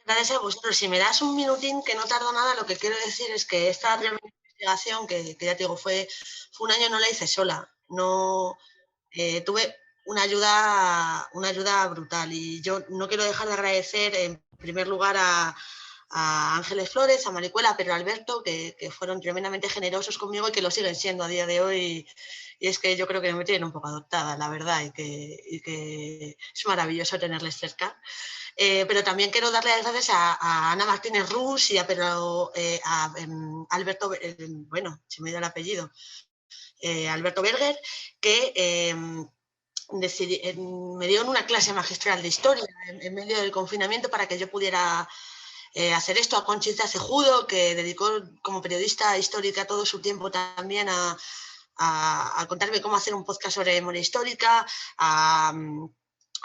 S3: Gracias a vosotros. Si me das un minutín, que no tardo nada, lo que quiero decir es que esta investigación, que ya te digo, fue un año, no la hice sola. No, tuve una ayuda brutal, y yo no quiero dejar de agradecer en primer lugar a a Ángeles Flores, a Maricuela, a Pedro Alberto, que fueron tremendamente generosos conmigo y que lo siguen siendo a día de hoy. Y es que yo creo que me tienen un poco adoptada, la verdad, y que es maravilloso tenerles cerca. Pero también quiero darle las gracias a Ana Martínez Rus y a Pedro, Alberto, bueno, se me dio el apellido, Alberto Berger, que me dieron una clase magistral de historia en medio del confinamiento para que yo pudiera hacer esto, a Conchita Cejudo, que dedicó como periodista histórica todo su tiempo también a contarme cómo hacer un podcast sobre memoria histórica, a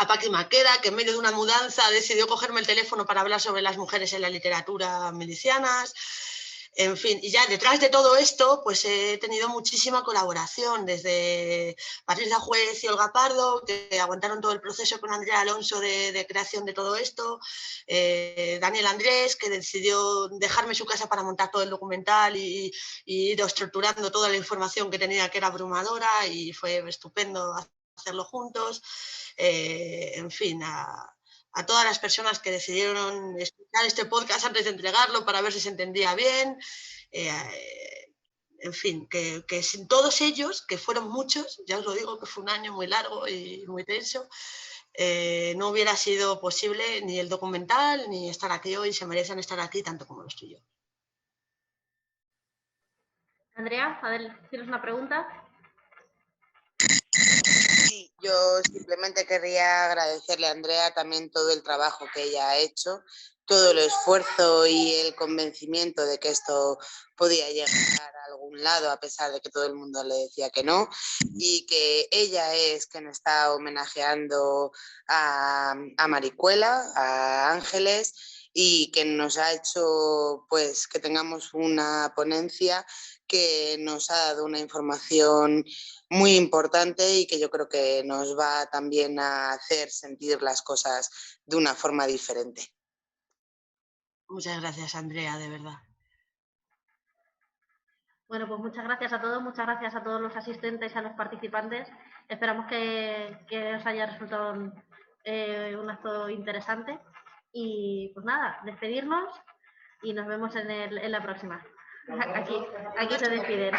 S3: Paqui Maqueda, que en medio de una mudanza decidió cogerme el teléfono para hablar sobre las mujeres en la literatura milicianas. En fin, y ya detrás de todo esto, pues he tenido muchísima colaboración, desde Patricia Juez y Olga Pardo, que aguantaron todo el proceso con Andrea Alonso de creación de todo esto, Daniel Andrés, que decidió dejarme su casa para montar todo el documental y ir estructurando toda la información que tenía, que era abrumadora, y fue estupendo hacerlo juntos. En fin, a todas las personas que decidieron escuchar este podcast antes de entregarlo para ver si se entendía bien. En fin, que sin todos ellos, que fueron muchos, ya os lo digo que fue un año muy largo y muy tenso, no hubiera sido posible ni el documental ni estar aquí hoy. Se merecen estar aquí tanto como lo estoy yo.
S2: Andrea, ¿tienes una pregunta?
S6: Sí, yo simplemente querría agradecerle a Andrea también todo el trabajo que ella ha hecho, todo el esfuerzo y el convencimiento de que esto podía llegar a algún lado, a pesar de que todo el mundo le decía que no, y que ella es quien está homenajeando a Maricuela, a Ángeles, y que nos ha hecho pues que tengamos una ponencia que nos ha dado una información muy importante y que yo creo que nos va también a hacer sentir las cosas de una forma diferente.
S3: Muchas gracias, Andrea, de verdad.
S2: Bueno, pues muchas gracias a todos, muchas gracias a todos los asistentes y a los participantes. Esperamos que os haya resultado un acto interesante. Y pues nada, despedirnos y nos vemos en la próxima. Aquí se despiden.